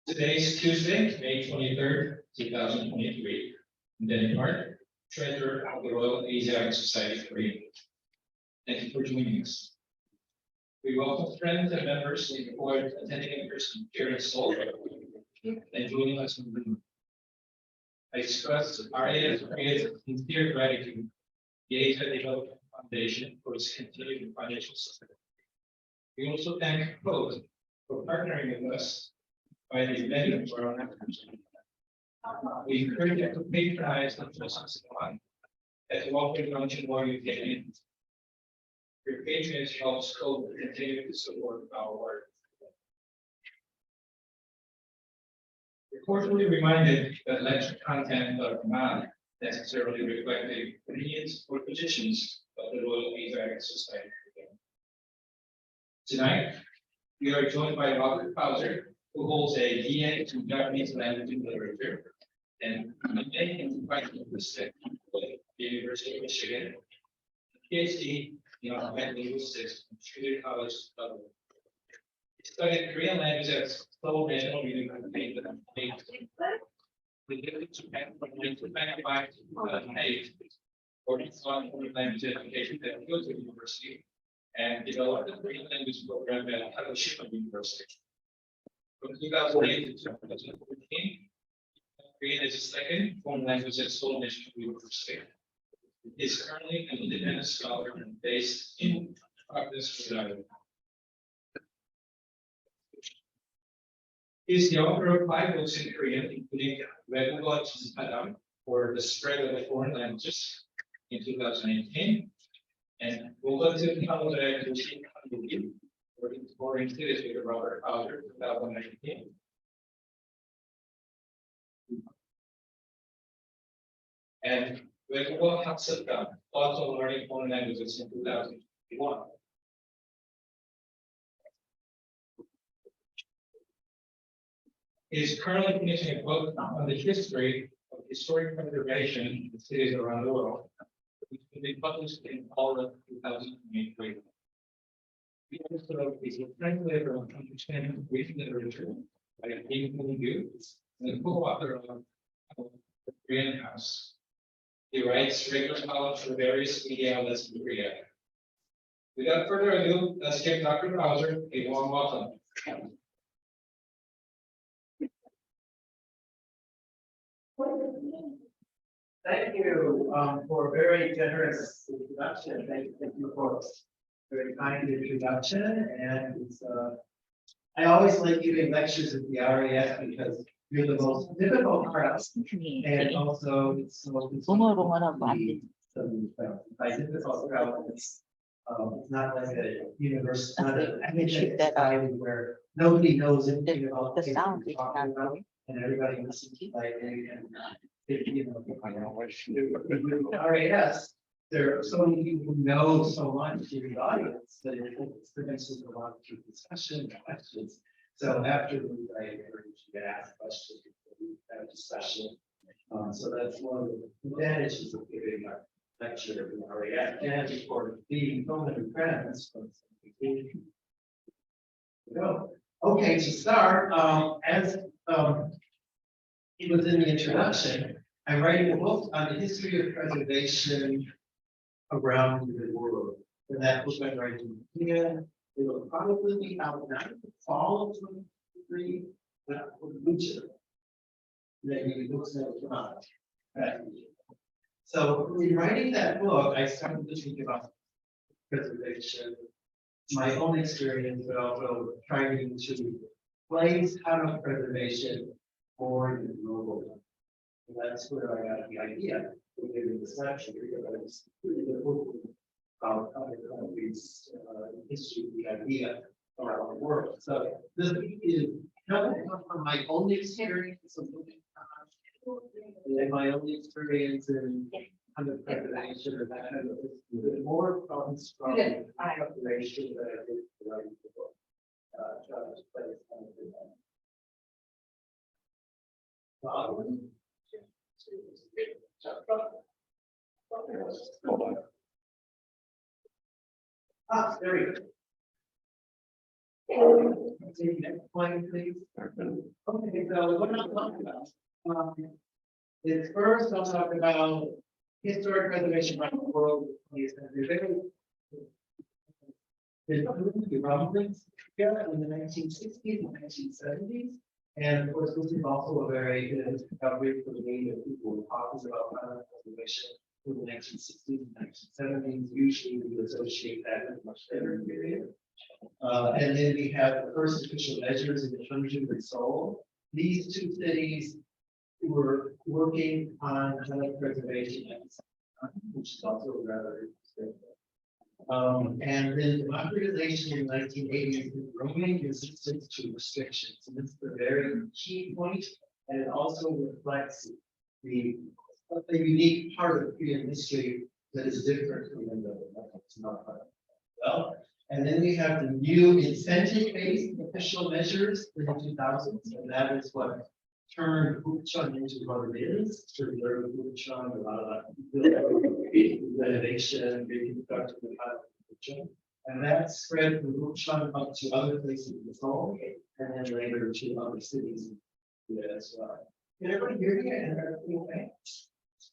Today is Tuesday, May 23rd, 2023. I'm Denny Hart, Treasurer of the Royal Asiatic Society of Renewal. Thank you for joining us. We welcome friends and members who are attending in person here in Seoul and joining us in the room. I express our sincere gratitude to the Asia Development Foundation for its continued financial support. We also thank both for partnering with us by the venue for our efforts. We encourage you to patronize the Justice Fund as well as launching more UK. Your patronage helps COPE continue to support our work. We're cordially reminded that lecture content does not necessarily reflect the opinions or positions of the Royal Asiatic Society. Tonight, we are joined by Robert Fouser, who holds a BA in Japanese language and literature, and an MA in linguistics from the University of Michigan, a PhD in American linguistics from Trinity College, Dublin. He studied Korean language at Seoul National Reading Campaign we lived in Japan from 1995 to 2008, working on foreign language education at Kyoto University, and developed the Korean language program at Hiroshima University. From 2008 to 2014, created a second foreign language at Seoul National University. He is currently an independent scholar based in Providence, Rhode Island. He is the author of 5 books in Korean, including Renewal for the spread of the foreign languages in 2018, and Relative Hanoks for English with Robert Fouser 2019. And Renewal Thoughts on Learning Foreign Languages in 2021. He is currently finishing a book on the history of historic preservation in cities around the world, which will be published in fall of 2023. He also is a translator on understanding Korean literature by Hanok and the co-author of The Korean House. He writes regular columns for various media outlets in Korea. Without further ado, let's give Dr. Fouser a warm welcome. Thank you for a very generous introduction. Thank you for a very kind introduction. And it's, I always like giving lectures at the RAF because you're the most difficult part, and also it's the most difficult crowd. It's not like a university, not an academic society where nobody knows anything about the sound we're talking about, and everybody listens like RAS, there are so many people who know so much in the audience that it produces a lot of discussion and questions. So after I encourage you to ask questions, we have a discussion. So that's one of the advantages of giving a lecture in RAS and for being open friends. Okay, to start, as it was in the introduction, I'm writing a book on the history of preservation around the world. And that book I'm writing here, it will probably be out now in the fall of 2023, but for the winter. Maybe books that come out. So in writing that book, I started to think about preservation, my own experience, but also trying to place Hanok preservation more in the global level. And that's where I got the idea for giving this lecture, because I was really looking about other countries' history, the idea around the world. So this is coming from my own experience of looking and my own experience in kind of preservation or that kind of history. More comes from preparation that I did to write the book. There we go. Take next slide, please. Okay, so what I'm talking about, is first I'll talk about historic preservation around the world. Developments together in the 1960s and 1970s. And of course, this is also a very good discovery for the way that people were talking about preservation in the 1960s and 1970s. Usually we associate that with a much later period. And then we have the first official measures in Jeonju and Seoul. These two cities were working on Hanok preservation at the same time, which is also rather interesting. And then democratization in the 1980s and growing resistance to restrictions. And this is a very key point, and it also reflects the unique part of Korean history that is different from the well. And then we have the new incentive-based official measures in the 2000s, and that is what turned Bukchon into what it is. To preserve Bukchon, a lot of renovation, reconstruction of Bukchon. And that spread from Bukchon up to other places in Seoul, and then later to other cities as well. Can everybody hear me? And everything okay?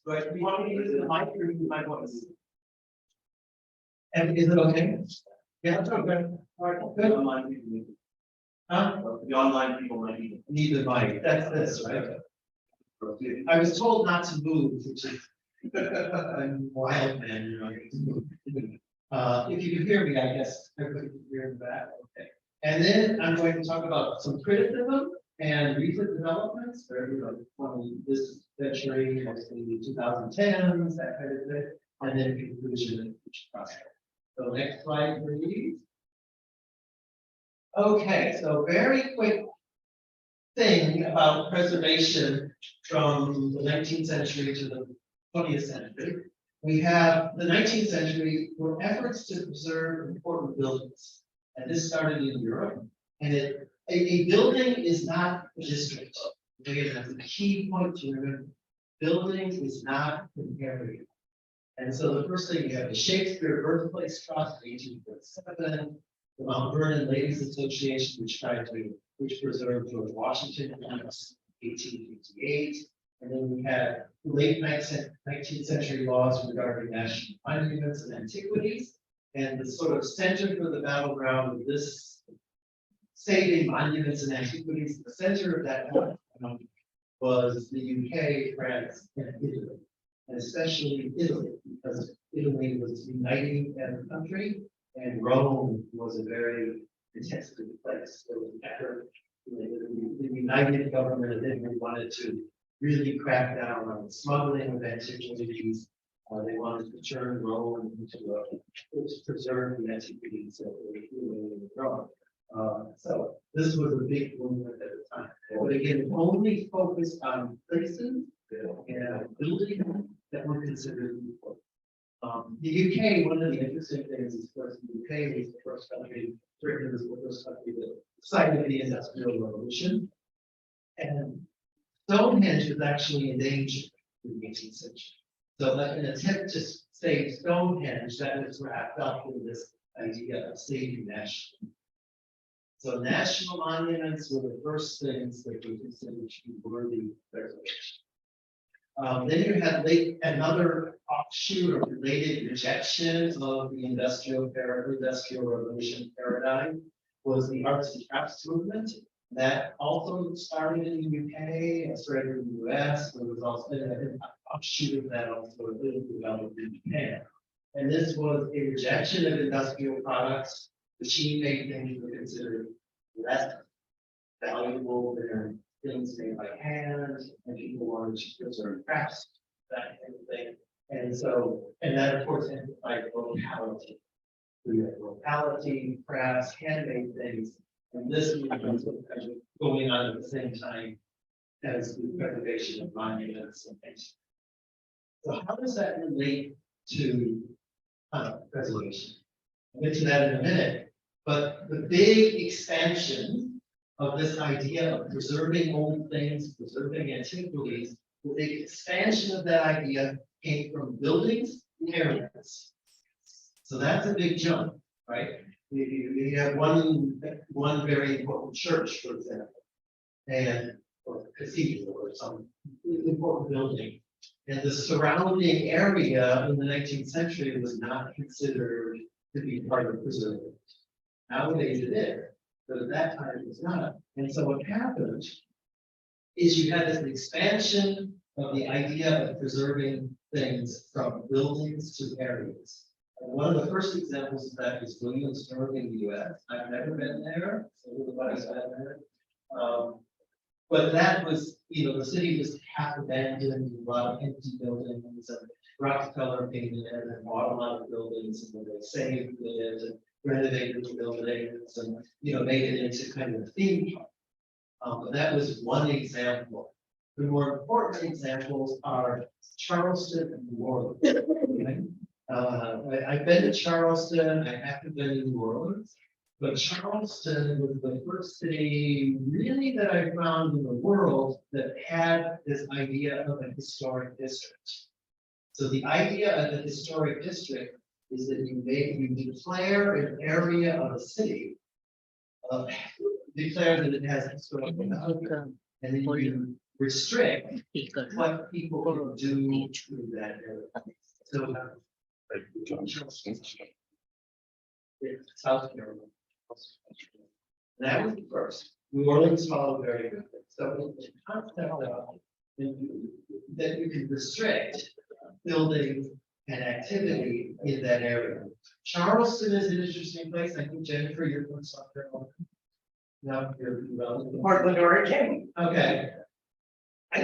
But you want me to use the mic or use my voice? And is it okay? Yeah, that's okay. All right, good. Online people need it. Huh? The online people might need the mic. That's this, right? I was told not to move, which is I'm wild man, you know. If you can hear me, I guess everybody can hear in the back. Okay. And then I'm going to talk about some criticism and recent developments from this century, mostly the 2010s, that kind of thing, and then conclusion and future process. So next slide, please. Okay, so very quick thing about preservation from the 19th century to the 20th century. We have the 19th century were efforts to preserve important buildings. And this started in Europe. And a building is not a district. Again, that's a key point to remember. Buildings is not an area. And so the first thing you have the Shakespeare Birthplace Trust, 1847, the Mount Vernon Ladies Association, which preserved George Washington in 1858. And then we had late 19th century laws regarding national monuments and antiquities. And the sort of center for the battleground of this saving monuments and antiquities, the center of that was the UK, France, and Italy. And especially Italy, because Italy was uniting as a country, and Rome was a very contested place. So after the united government of Italy wanted to really crack down on the smuggling of antiquities. They wanted to turn Rome into preserve the antiquities that were Rome. So this was a big movement at the time. But again, only focused on places and buildings that were considered important. The UK, one of the interesting things is, of course, the UK was the first country, Britain was the first country that cited the Industrial Revolution. And Stonehenge was actually endangered in the 18th century. So that an attempt to save Stonehenge, that was wrapped up in this idea of saving national. So national monuments were the first things that we considered to be worthy preservation. Then you had another offshoot or related rejection of the Industrial Revolution paradigm was the arts and crafts movement. That also started in the UK and spread in the US, but was also an offshoot of that also developed in Japan. And this was a rejection of industrial products. Machine-made things were considered less valuable than things made by hand, and people wanted to preserve crafts, that kind of thing. And so, and that of course amplified locality. We have locality, crafts, handmade things, and this was going on at the same time as the preservation of monuments and things. So how does that relate to preservation? I'll get to that in a minute, but the big expansion of this idea of preserving old things, preserving antiquities, the big expansion of that idea came from buildings to areas. So that's a big jump, right? You have one very important church, for example, and or cathedral or some important building. And the surrounding area in the 19th century was not considered to be part of preserving. Nowadays it is, but at that time it was not. And so what happened is you had this expansion of the idea of preserving things from buildings to areas. And one of the first examples of that is Williamsburg in the US. I've never been there, so everybody's been there. But that was, the city was half abandoned, a lot of empty buildings, and Rockefeller came in and bought a lot of buildings, and then they saved it and renovated the buildings and, made it into kind of a theme park. But that was one example. The more important examples are Charleston and New Orleans. I've been to Charleston, I haven't been to New Orleans, but Charleston was the first city really that I found in the world that had this idea of a historic district. So the idea of a historic district is that you declare an area of a city, declare that it has historical value, and then you restrict what people can do to that area. So South Carolina. That was the first. New Orleans followed very good. So the concept of that you can restrict building and activity in that area. Charleston is an interesting place. I think Jennifer, you're from South Carolina. No, you're relative. Portland, Oregon. Okay. I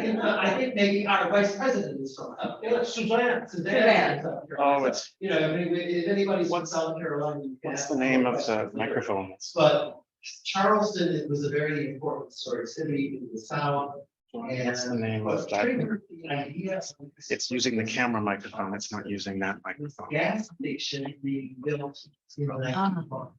think maybe our vice president is from up there. Suzanne. Suzanne. Oh, it's, If anybody's from South Carolina. you can what's ask the them name about of the that. microphone? But Charleston, it was a very important historic city in the South. What's the name What of that? triggered the idea of It's using the camera microphone. It's not using that this microphone. gas station being built in the 1920s.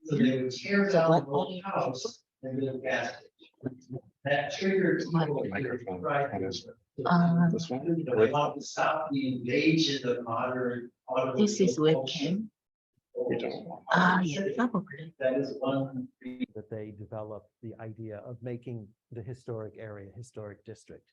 So they would tear down the old house and build a gas station. That triggered people to Microphone. try That to. is- This one? They want to stop the invasion of modern. This is automobile webcam. We don't want. Yeah, probably. That is one. That they developed the idea of making the historic area historic district.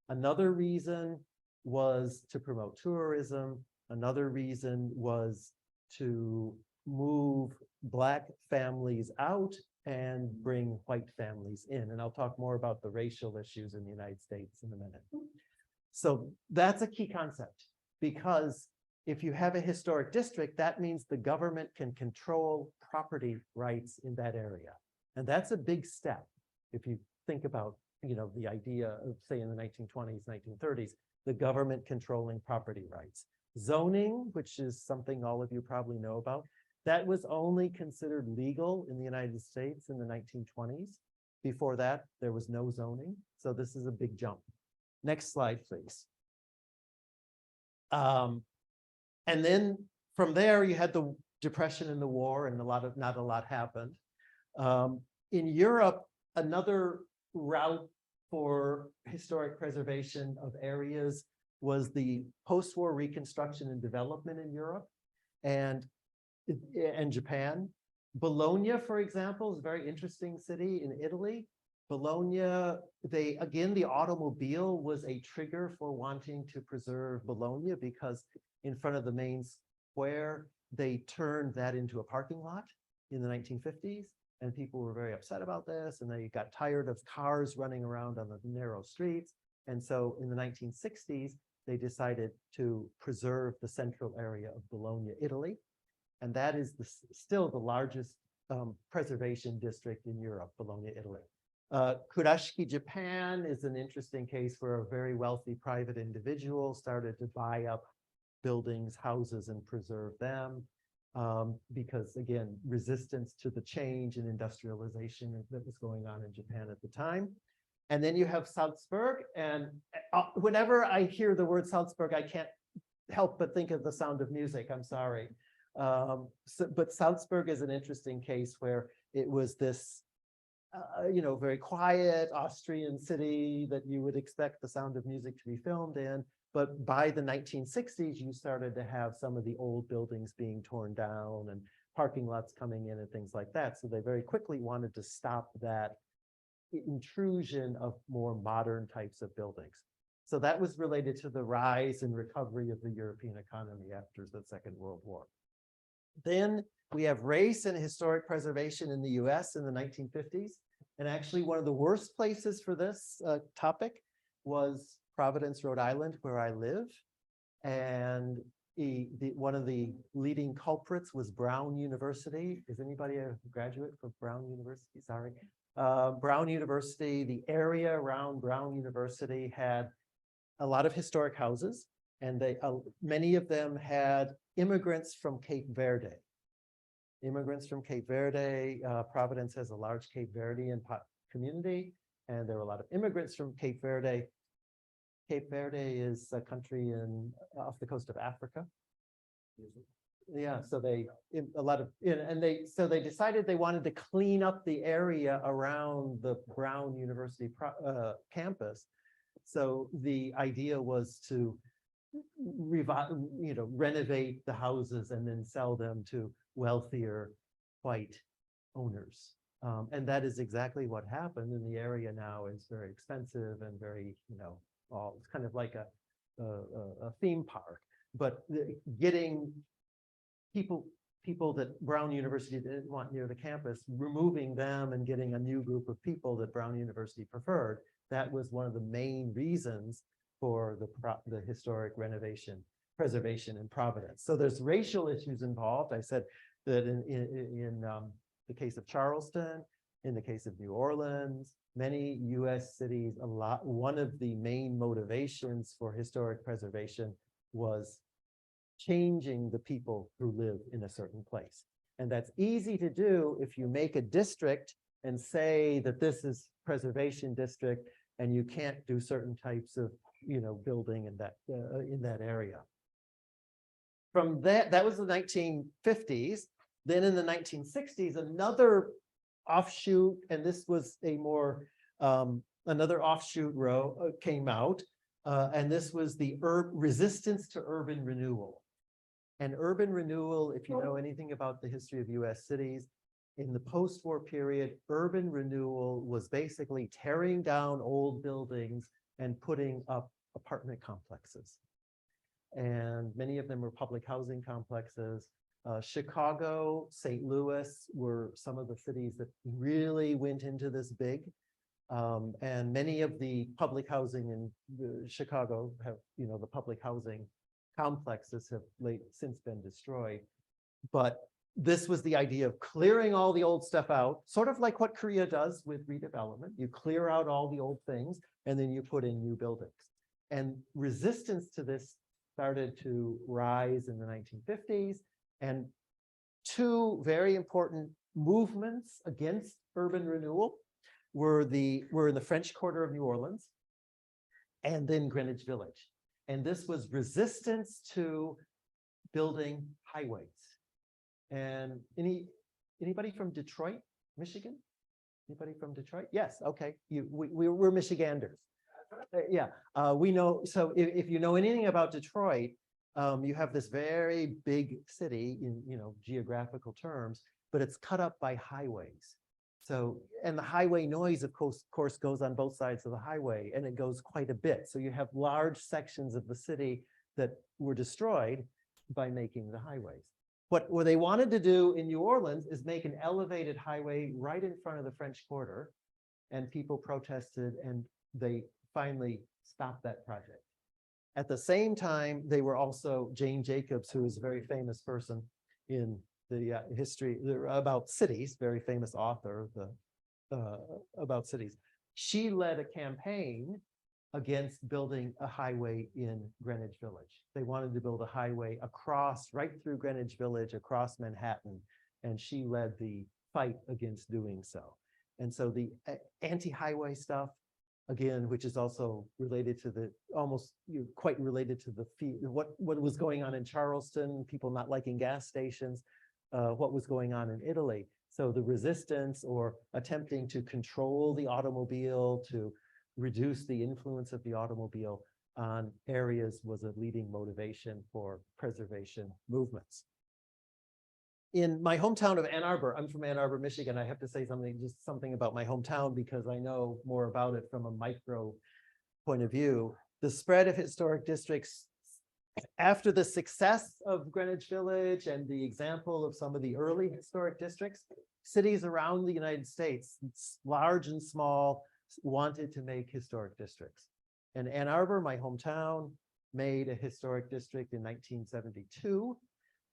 Another reason was to promote tourism. Another reason was to move Black families out and bring white families in. And I'll talk more about the racial issues in the United States in a minute. So that's a key concept, because if you have a historic district, that means the government can control property rights in that area. And that's a big step. If you think about, the idea of, say, in the 1920s, 1930s, the government controlling property rights. Zoning, which is something all of you probably know about, that was only considered legal in the United States in the 1920s. Before that, there was no zoning. So this is a big jump. Next slide, please. And then from there, you had the Depression and the war, and not a lot happened. In Europe, another route for historic preservation of areas was the post-war reconstruction and development in Europe and Japan. Bologna, for example, is a very interesting city in Italy. Bologna, the automobile was a trigger for wanting to preserve Bologna, because in front of the main square, they turned that into a parking lot in the 1950s. And people were very upset about this, and they got tired of cars running around on the narrow streets. And so in the 1960s, they decided to preserve the central area of Bologna, Italy. And that is still the largest preservation district in Europe, Bologna, Italy. Kurashiki, Japan is an interesting case where a very wealthy private individual started to buy up buildings, houses, and preserve them. Because again, resistance to the change in industrialization that was going on in Japan at the time. And then you have Salzburg, and whenever I hear the word Salzburg, I can't help but think of The Sound of Music. I'm sorry. But Salzburg is an interesting case where it was this, very quiet Austrian city that you would expect The Sound of Music to be filmed in. But by the 1960s, you started to have some of the old buildings being torn down and parking lots coming in and things like that. So they very quickly wanted to stop that intrusion of more modern types of buildings. So that was related to the rise and recovery of the European economy after the Second World War. Then we have race and historic preservation in the US in the 1950s. And actually one of the worst places for this topic was Providence, Rhode Island, where I live. And one of the leading culprits was Brown University. Is anybody a graduate from Brown University? Sorry. Brown University, the area around Brown University had a lot of historic houses, and many of them had immigrants from Cape Verde. Immigrants from Cape Verde. Providence has a large Cape Verdean community, and there were a lot of immigrants from Cape Verde. Cape Verde is a country off the coast of Africa. Yeah, so they decided they wanted to clean up the area around the Brown University campus. So the idea was to renovate the houses and then sell them to wealthier white owners. And that is exactly what happened. And the area now is very expensive and very, it's kind of like a theme park. But getting people that Brown University didn't want near the campus, removing them and getting a new group of people that Brown University preferred, that was one of the main reasons for the historic preservation in Providence. So there's racial issues involved. I said that in the case of Charleston, in the case of New Orleans, many US cities, one of the main motivations for historic preservation was changing the people who live in a certain place. And that's easy to do if you make a district and say that this is preservation district and you can't do certain types of building in that area. From that was the 1950s. Then in the 1960s, another offshoot, and this was a more another offshoot came out, and this was the resistance to urban renewal. And urban renewal, if you know anything about the history of US cities, in the post-war period, urban renewal was basically tearing down old buildings and putting up apartment complexes. And many of them were public housing complexes. Chicago, St. Louis were some of the cities that really went into this big. And many of the public housing in Chicago have, the public housing complexes have since been destroyed. But this was the idea of clearing all the old stuff out, sort of like what Korea does with redevelopment. You clear out all the old things, and then you put in new buildings. And resistance to this started to rise in the 1950s. And two very important movements against urban renewal were in the French Quarter of New Orleans and then Greenwich Village. And this was resistance to building highways. And anybody from Detroit, Michigan? Anybody from Detroit? Yes, okay. We're Michiganders. Yeah, we know. So if you know anything about Detroit, you have this very big city in geographical terms, but it's cut up by highways. So, and the highway noise, of course, goes on both sides of the highway, and it goes quite a bit. So you have large sections of the city that were destroyed by making the highways. What they wanted to do in New Orleans is make an elevated highway right in front of the French Quarter, and people protested, and they finally stopped that project. At the same time, they were also Jane Jacobs, who is a very famous person in the history about cities, very famous author about cities. She led a campaign against building a highway in Greenwich Village. They wanted to build a highway right through Greenwich Village, across Manhattan, and she led the fight against doing so. And so the anti-highway stuff, again, which is also related to quite related to what was going on in Charleston, people not liking gas stations, what was going on in Italy. So the resistance or attempting to control the automobile, to reduce the influence of the automobile on areas was a leading motivation for preservation movements. in my hometown of Ann Arbor, I'm from Ann Arbor, Michigan. I have to say something about my hometown because I know more about it from a micro point of view. The spread of historic districts after the success of Greenwich Village and the example of some of the early historic districts, cities around the United States, large and small, wanted to make historic districts. And Ann Arbor, my hometown, made a historic district in 1972.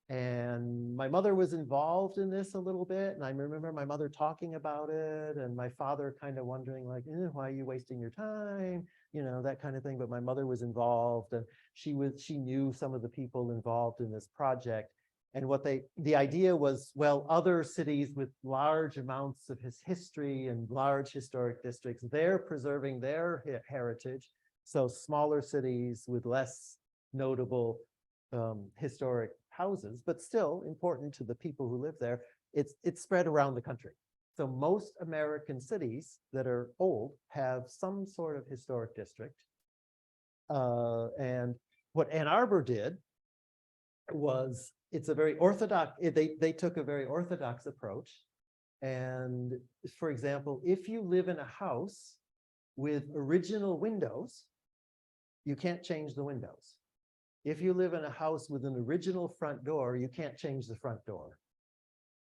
And my mother was involved in this a little bit. And I remember my mother talking about it and my father kind of wondering like, why are you wasting your time? You know, that kind of thing. But my mother was involved and she knew some of the people involved in this project. And the idea was, well, other cities with large amounts of history and large historic districts, they're preserving their heritage. So smaller cities with less notable historic houses, but still important to the people who live there, it's spread around the country. So most American cities that are old have some sort of historic district. And what Ann Arbor did was, it's a very orthodox, they took a very orthodox approach. And for example, if you live in a house with original windows, you can't change the windows. If you live in a house with an original front door, you can't change the front door.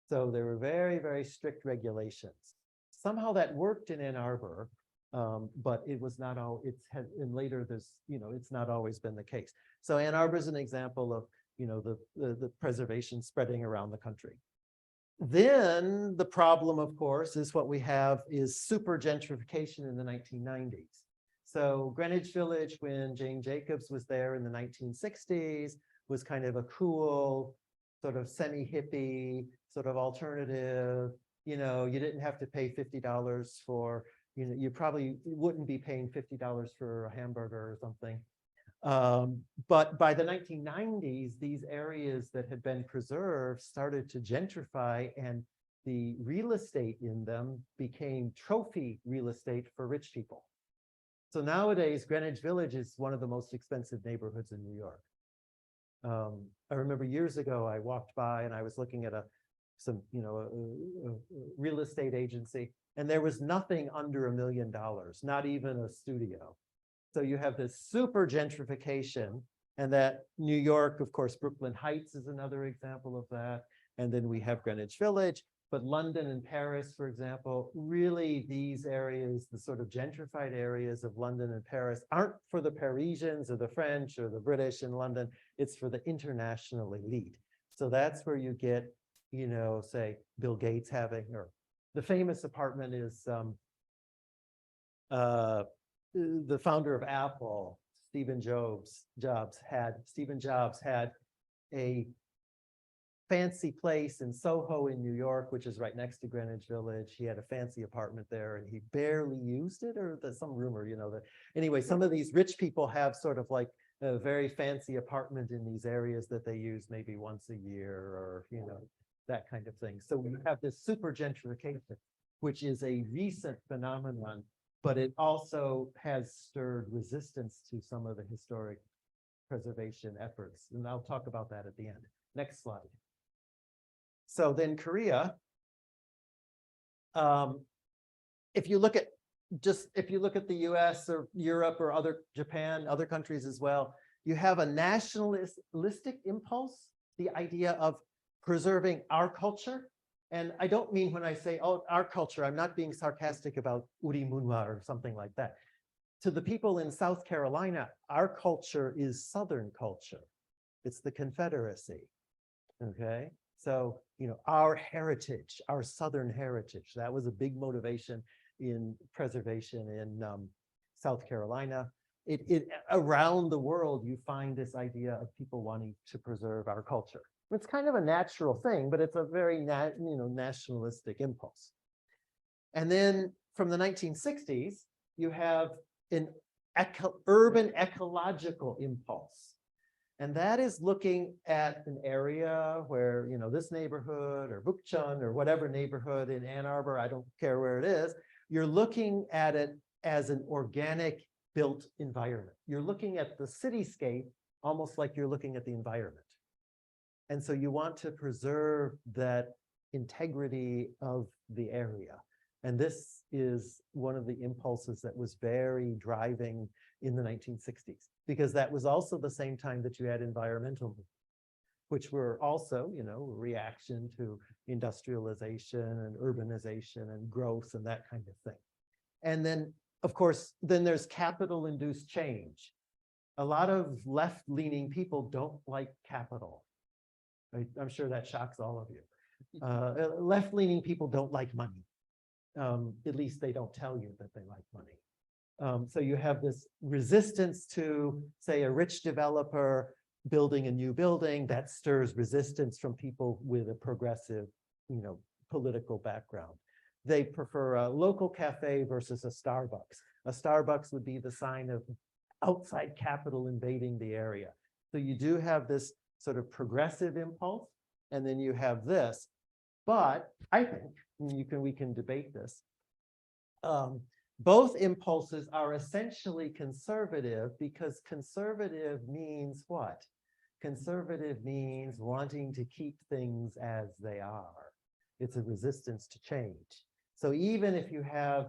So there were very, very strict regulations. Somehow that worked in Ann Arbor, but it was not all, and later there's, it's not always been the case. So Ann Arbor is an example of, the preservation spreading around the country. Then the problem, of course, is what we have is super gentrification in the 1990s. So Greenwich Village, when Jane Jacobs was there in the 1960s, was kind of a cool, sort of semi-hippie, sort of alternative. You didn't have to pay $50 for, you probably wouldn't be paying $50 for a hamburger or something. But by the 1990s, these areas that had been preserved started to gentrify, and the real estate in them became trophy real estate for rich people. So nowadays, Greenwich Village is one of the most expensive neighborhoods in New York. I remember years ago, I walked by and I was looking at a real estate agency, and there was nothing under $1 million, not even a studio. So you have this super gentrification, and that New York, of course, Brooklyn Heights is another example of that. And then we have Greenwich Village. But London and Paris, for example, really these areas, the sort of gentrified areas of London and Paris, aren't for the Parisians or the French or the British in London. It's for the international elite. So that's where you get, say, Bill Gates having, or the famous apartment is the founder of Apple, Steve Jobs had a fancy place in Soho in New York, which is right next to Greenwich Village. He had a fancy apartment there and he barely used it, or there's some rumor, that anyway, some of these rich people have sort of like a very fancy apartment in these areas that they use maybe once a year, or, that kind of thing. So we have this super gentrification, which is a recent phenomenon, but it also has stirred resistance to some of the historic preservation efforts. And I'll talk about that at the end. Next slide. So then Korea, if you look at the US or Europe or Japan, other countries as well, you have a nationalistic impulse, the idea of preserving our culture. And I don't mean when I say, oh, our culture, I'm not being sarcastic about Uri Munwa or something like that. To the people in South Carolina, our culture is Southern culture. It's the Confederacy, okay? So, our heritage, our Southern heritage, that was a big motivation in preservation in South Carolina. Around the world, you find this idea of people wanting to preserve our culture. It's kind of a natural thing, but it's a very nationalistic impulse. And then from the 1960s, you have an urban ecological impulse. And that is looking at an area where, this neighborhood or Bukchon or whatever neighborhood in Ann Arbor, I don't care where it is, you're looking at it as an organic built environment. You're looking at the cityscape almost like you're looking at the environment. And so you want to preserve that integrity of the area. And this is one of the impulses that was very driving in the 1960s, because that was also the same time that you had environmental movements, which were also, you know, a reaction to industrialization and urbanization and growth and that kind of thing. And then, of course, then there's capital-induced change. A lot of left-leaning people don't like capital. I'm sure that shocks all of you. Left-leaning people don't like money. At least they don't tell you that they like money. So you have this resistance to, say, a rich developer building a new building that stirs resistance from people with a progressive, you know, political background. They prefer a local cafe versus a Starbucks. A Starbucks would be the sign of outside capital invading the area. So you do have this sort of progressive impulse, and then you have this. But I think we can debate this. Both impulses are essentially conservative, because conservative means what? Conservative means wanting to keep things as they are. It's a resistance to change. So even if you have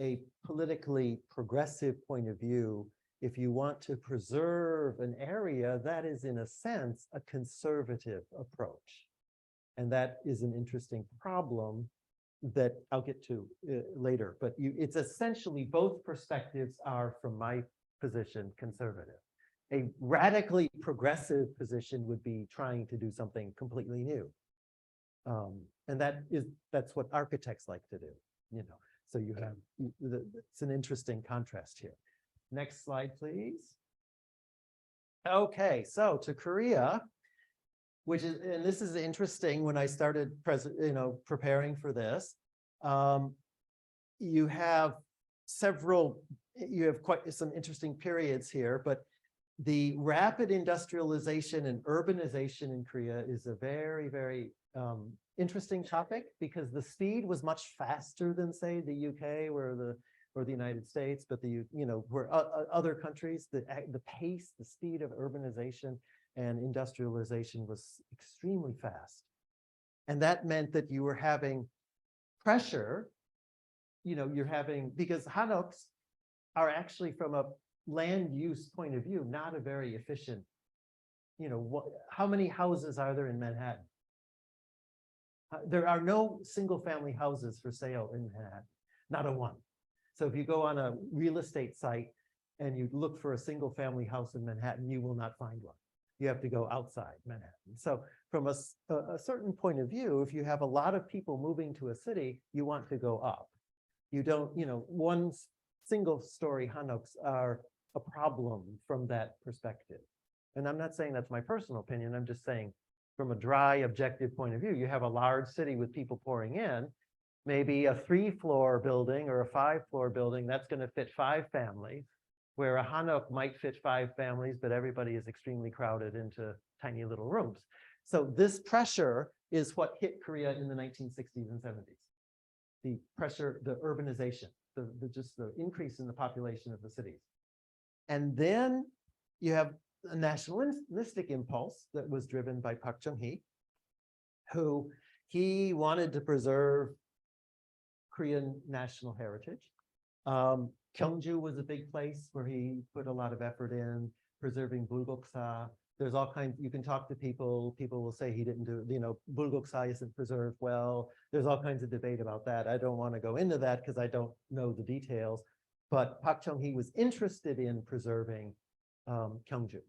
a politically progressive point of view, if you want to preserve an area, that is in a sense a conservative approach. And that is an interesting problem that I'll get to later. But it's essentially both perspectives are, from my position, conservative. A radically progressive position would be trying to do something completely new. And that's what architects like to do, you know. So you have, it's an interesting contrast here. Next slide, please. Okay, so to Korea, which is, and this is interesting, when I started preparing for this, you have quite some interesting periods here, but the rapid industrialization and urbanization in Korea is a very, very interesting topic, because the speed was much faster than, say, the UK or the United States, but where other countries, the pace, the speed of urbanization and industrialization was extremely fast. And that meant that you were having pressure, because Hanoks are actually, from a land use point of view, not a very efficient, how many houses are there in Manhattan? There are no single family houses for sale in Manhattan, not a one. So if you go on a real estate site and you look for a single family house in Manhattan, you will not find one. You have to go outside Manhattan. So from a certain point of view, if you have a lot of people moving to a city, you want to go up. You don't, one single story Hanoks are a problem from that perspective. And I'm not saying that's my personal opinion. I'm just saying, from a dry, objective point of view, you have a large city with people pouring in, maybe a 3-floor building or a 5-floor building, that's going to fit 5 families, where a Hanok might fit 5 families, but everybody is extremely crowded into tiny little rooms. So this pressure is what hit Korea in the 1960s and 70s. The pressure, the urbanization, just the increase in the population of the cities. And then you have a nationalistic impulse that was driven by Park Chung-hee, who he wanted to preserve Korean national heritage. Jeonju was a big place where he put a lot of effort in preserving Bulguksa. There's all kinds, you can talk to people will say he didn't do, Bulguksa isn't preserved well. There's all kinds of debate about that. I don't want to go into that because I don't know the details. But Park Chung-hee was interested in preserving Jeonju.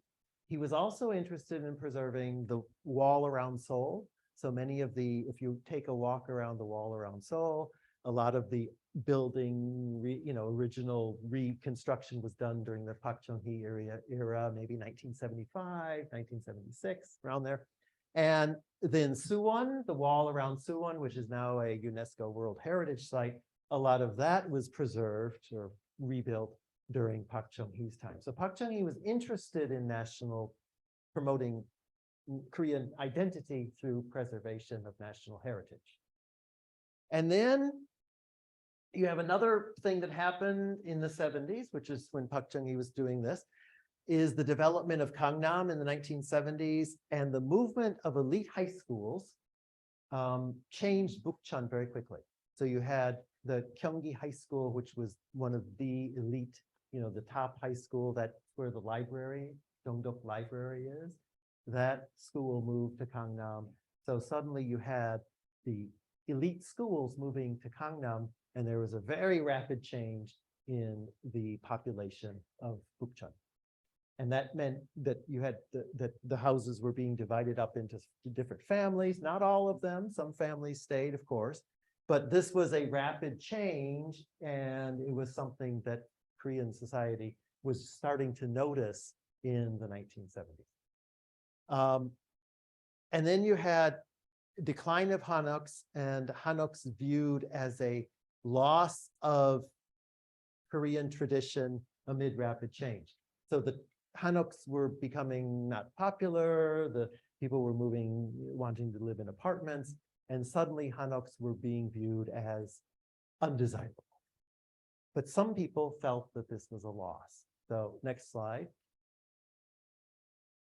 He was also interested in preserving the wall around Seoul. So many of if you take a walk around the wall around Seoul, a lot of the building, original reconstruction was done during the Park Chung-hee era, maybe 1975, 1976, around there. And then Suwon, the wall around Suwon, which is now a UNESCO World Heritage Site, a lot of that was preserved or rebuilt during Park Chung-hee's time. So Park Chung-hee was interested in promoting Korean identity through preservation of national heritage. And then you have another thing that happened in the 70s, which is when Park Chung-hee was doing this. is the development of Gangnam in the 1970s, and the movement of elite high schools changed Bukchon very quickly. So you had the Gyeonggi High School, which was one of the elite, the top high school, that's where the library, Dongdok Library is. That school moved to Gangnam. So suddenly you had the elite schools moving to Gangnam, and there was a very rapid change in the population of Bukchon. And that meant that you had that the houses were being divided up into different families, not all of them, some families stayed, of course, but this was a rapid change, and it was something that Korean society was starting to notice in the 1970s. And then you had decline of Hanoks, and Hanoks viewed as a loss of Korean tradition amid rapid change. So the Hanoks were becoming not popular, the people were wanting to live in apartments, and suddenly Hanoks were being viewed as undesirable. But some people felt that this was a loss. So next slide.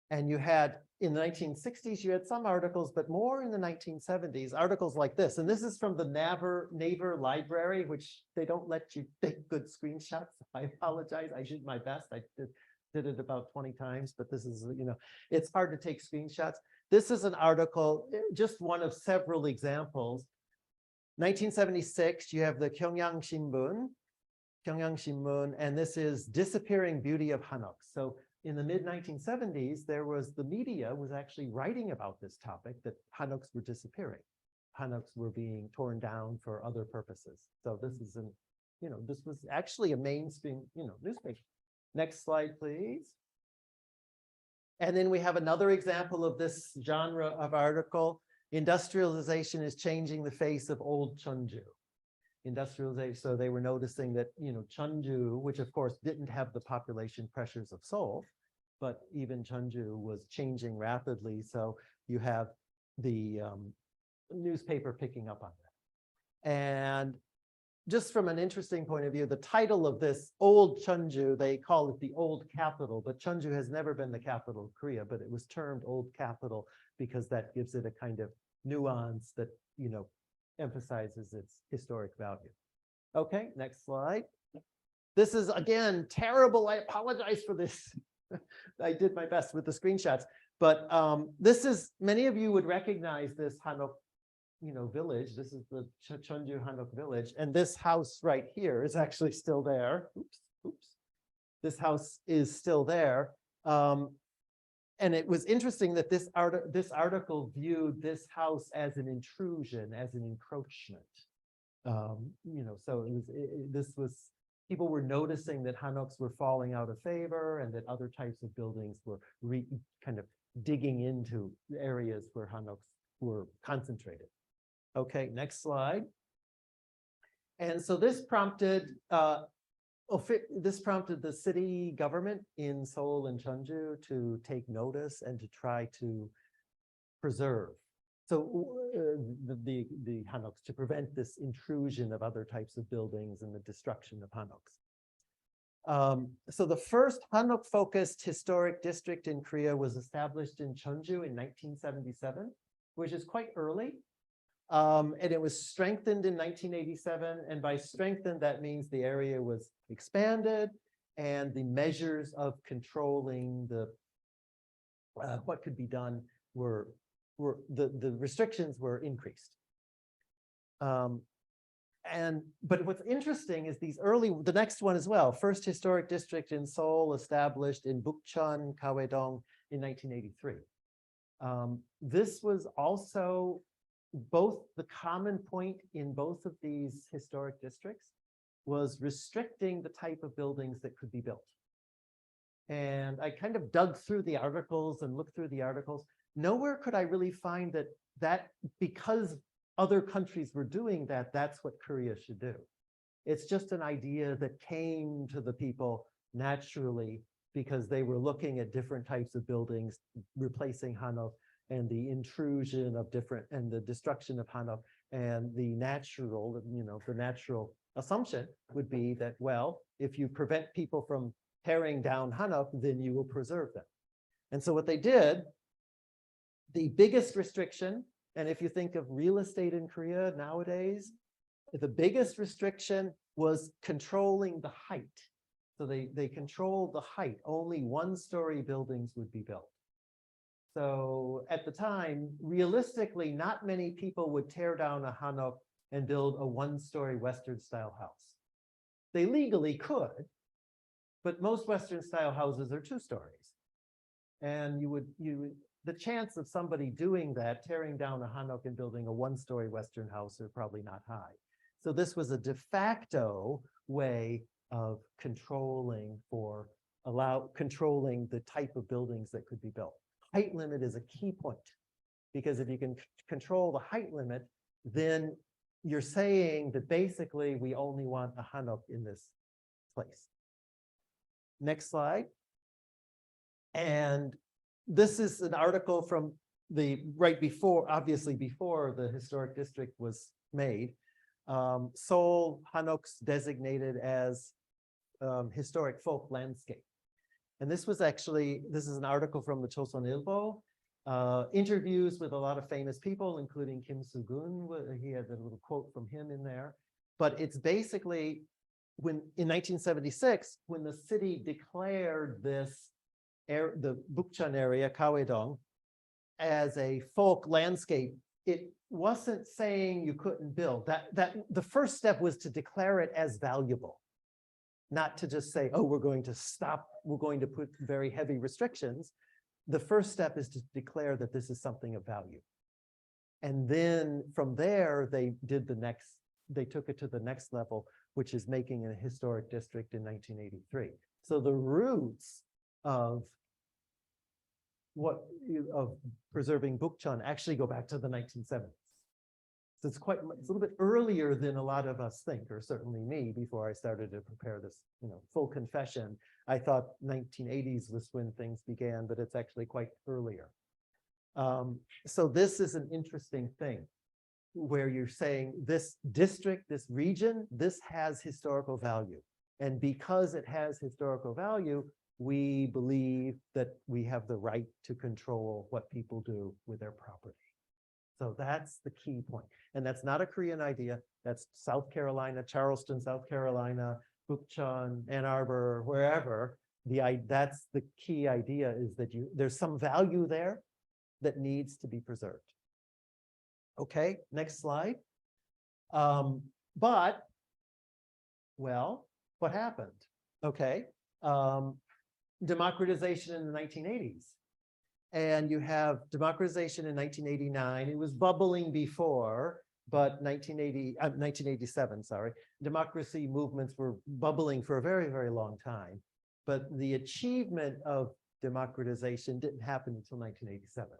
And you had, in the 1960s, you had some articles, but more in the 1970s, articles like this. And this is from the Naver Library, which they don't let you take good screenshots. I apologize, I did my best. I did it about 20 times, but this is, it's hard to take screenshots. This is an article, just one of several examples. 1976, you have the Gyeongyang Shinmun, and this is Disappearing Beauty of Hanoks. So in the mid-1970s, the media was actually writing about this topic, that Hanoks were disappearing. Hanoks were being torn down for other purposes. So this is this was actually a mainstream, newspaper. Next slide, please. And then we have another example of this genre of article. Industrialization is changing the face of old Jeonju. Industrialization, so they were noticing that, Jeonju, which of course didn't have the population pressures of Seoul, but even Jeonju was changing rapidly. So you have the newspaper picking up on that. And just from an interesting point of view, the title of this old Jeonju, they call it the old capital, but Jeonju has never been the capital of Korea, but it was termed old capital because that gives it a kind of nuance that, emphasizes its historic value. Okay, next slide. This is, again, terrible. I apologize for this. I did my best with the screenshots, but this is, many of you would recognize this Hanok, village. This is the Jeonju Hanok Village, and this house right here is actually still there. Oops. This house is still there. And it was interesting that this article viewed this house as an intrusion, as an encroachment. So this was, people were noticing that Hanoks were falling out of favor, and that other types of buildings were kind of digging into areas where Hanoks were concentrated. Okay, next slide. And so this prompted the city government in Seoul and Jeonju to take notice and to try to preserve. So the Hanoks, to prevent this intrusion of other types of buildings and the destruction of Hanoks. So the first Hanok-focused historic district in Korea was established in Jeonju in 1977, which is quite early. And it was strengthened in 1987. And by strengthened, that means the area was expanded and the measures of controlling what could be done the restrictions were increased. But what's interesting is the next one as well, first historic district in Seoul established in Bukchon, Gwaedong in 1983. This was also both the common point in both of these historic districts was restricting the type of buildings that could be built. And I kind of dug through the articles and looked through the articles. Nowhere could I really find that because other countries were doing that, that's what Korea should do. It's just an idea that came to the people naturally because they were looking at different types of buildings, replacing Hanok, and the intrusion of and the destruction of Hanok, and the natural assumption would be that, well, if you prevent people from tearing down Hanok, then you will preserve them. And so what they did, the biggest restriction, and if you think of real estate in Korea nowadays, the biggest restriction was controlling the height. So they controlled the height. Only one-story buildings would be built. So at the time, realistically, not many people would tear down a Hanok and build a one-story Western-style house. They legally could, but most Western-style houses are 2 stories. And the chance of somebody doing that, tearing down a Hanok and building a 1-story Western house, are probably not high. So this was a de facto way of controlling controlling the type of buildings that could be built. Height limit is a key point, because if you can control the height limit, then you're saying that basically we only want a Hanok in this place. Next slide. And this is an article from obviously before the historic district was made. Seoul, Hanoks designated as historic folk landscape. And this is an article from the Chosun Ilbo, interviews with a lot of famous people, including Kim Sugun. He had a little quote from him in there. But it's basically in 1976, when the city declared the Bukchon area, Kawaedong, as a folk landscape, it wasn't saying you couldn't build. The first step was to declare it as valuable, not to just say, oh, we're going to put very heavy restrictions. The first step is to declare that this is something of value. And then from there, they took it to the next level, which is making a historic district in 1983. So the roots of preserving Bukchon actually go back to the 1970s. So it's a little bit earlier than a lot of us think, or certainly me, before I started to prepare this, full confession. I thought 1980s was when things began, but it's actually quite earlier. So this is an interesting thing, where you're saying this district, this region, this has historical value. And because it has historical value, we believe that we have the right to control what people do with their property. So that's the key point. And that's not a Korean idea. That's South Carolina, Charleston, South Carolina, Bukchon, Ann Arbor, wherever. That's the key idea, is that there's some value there that needs to be preserved. Okay, next slide. But, well, what happened? Okay, democratization in the 1980s. And you have democratization in 1989. It was bubbling before, but 1987, sorry. Democracy movements were bubbling for a very, very long time. But the achievement of democratization didn't happen until 1987.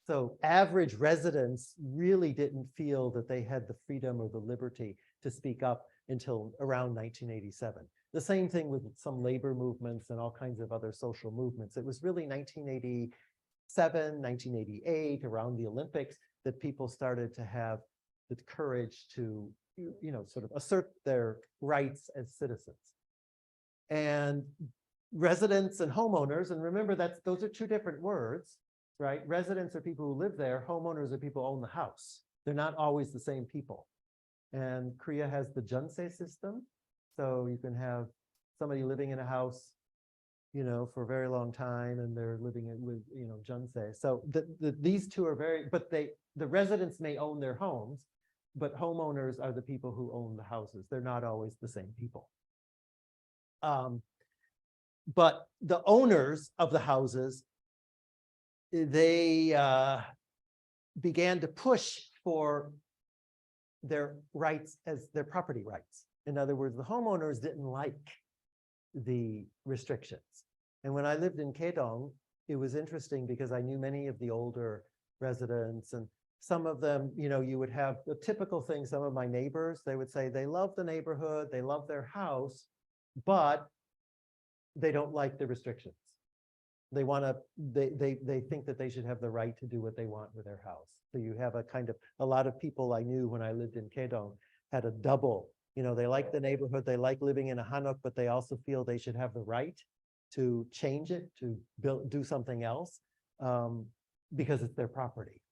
So average residents really didn't feel that they had the freedom or the liberty to speak up until around 1987. The same thing with some labor movements and all kinds of other social movements. It was really 1987, 1988, around the Olympics, that people started to have the courage to, sort of assert their rights as citizens. And residents and homeowners, and remember those are 2 different words, right? Residents are people who live there. Homeowners are people who own the house. They're not always the same people. And Korea has the Jeonse system. So you can have somebody living in a house, for a very long time, and they're living with, Jeonse. So these 2 are but the residents may own their homes, but homeowners are the people who own the houses. They're not always the same people. But the owners of the houses, they began to push for their rights as their property rights. In other words, the homeowners didn't like the restrictions. And when I lived in Kaedong, it was interesting because I knew many of the older residents, and some of them, you would have the typical thing. Some of my neighbors, they would say they love the neighborhood, they love their house, but they don't like the restrictions. They think that they should have the right to do what they want with their house. So you have a lot of people I knew when I lived in Kaedong had a double, they like the neighborhood, they like living in a Hanok, but they also feel they should have the right to change it, to do something else, because it's their property.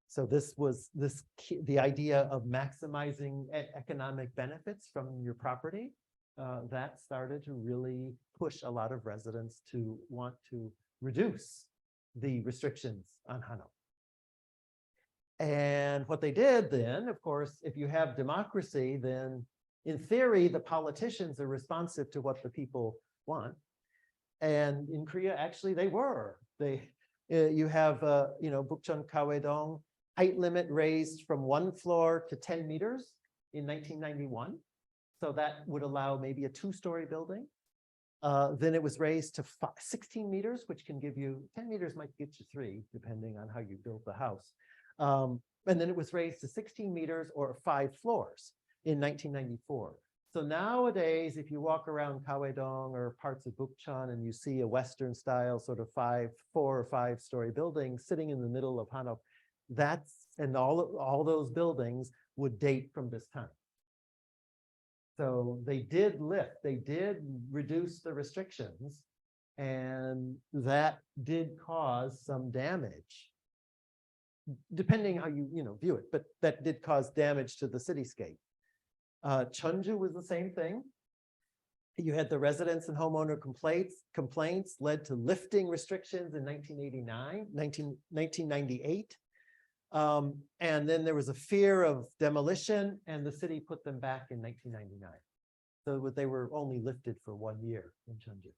So this was the idea of maximizing economic benefits from your property. That started to really push a lot of residents to want to reduce the restrictions on Hanok. And what they did then, of course, if you have democracy, then in theory, the politicians are responsive to what the people want. And in Korea, actually, they were. You have, Bukchon Kawaedong, height limit raised from 1 floor to 10 meters in 1991. So that would allow maybe a 2-story building. Then it was raised to 16 meters, which can give you, 10 meters might get you 3, depending on how you build the house. And then it was raised to 16 meters or 5 floors in 1994. So nowadays, if you walk around Kawaedong or parts of Bukchon and you see a Western style sort of 4 or 5-story building sitting in the middle of Hanok, and all those buildings would date from this time. So they did reduce the restrictions, and that did cause some damage, depending how you view it, but that did cause damage to the cityscape. Jeonju was the same thing. You had the residents and homeowner complaints led to lifting restrictions in 1998. And then there was a fear of demolition, and the city put them back in 1999. So they were only lifted for 1 year in Jeonju.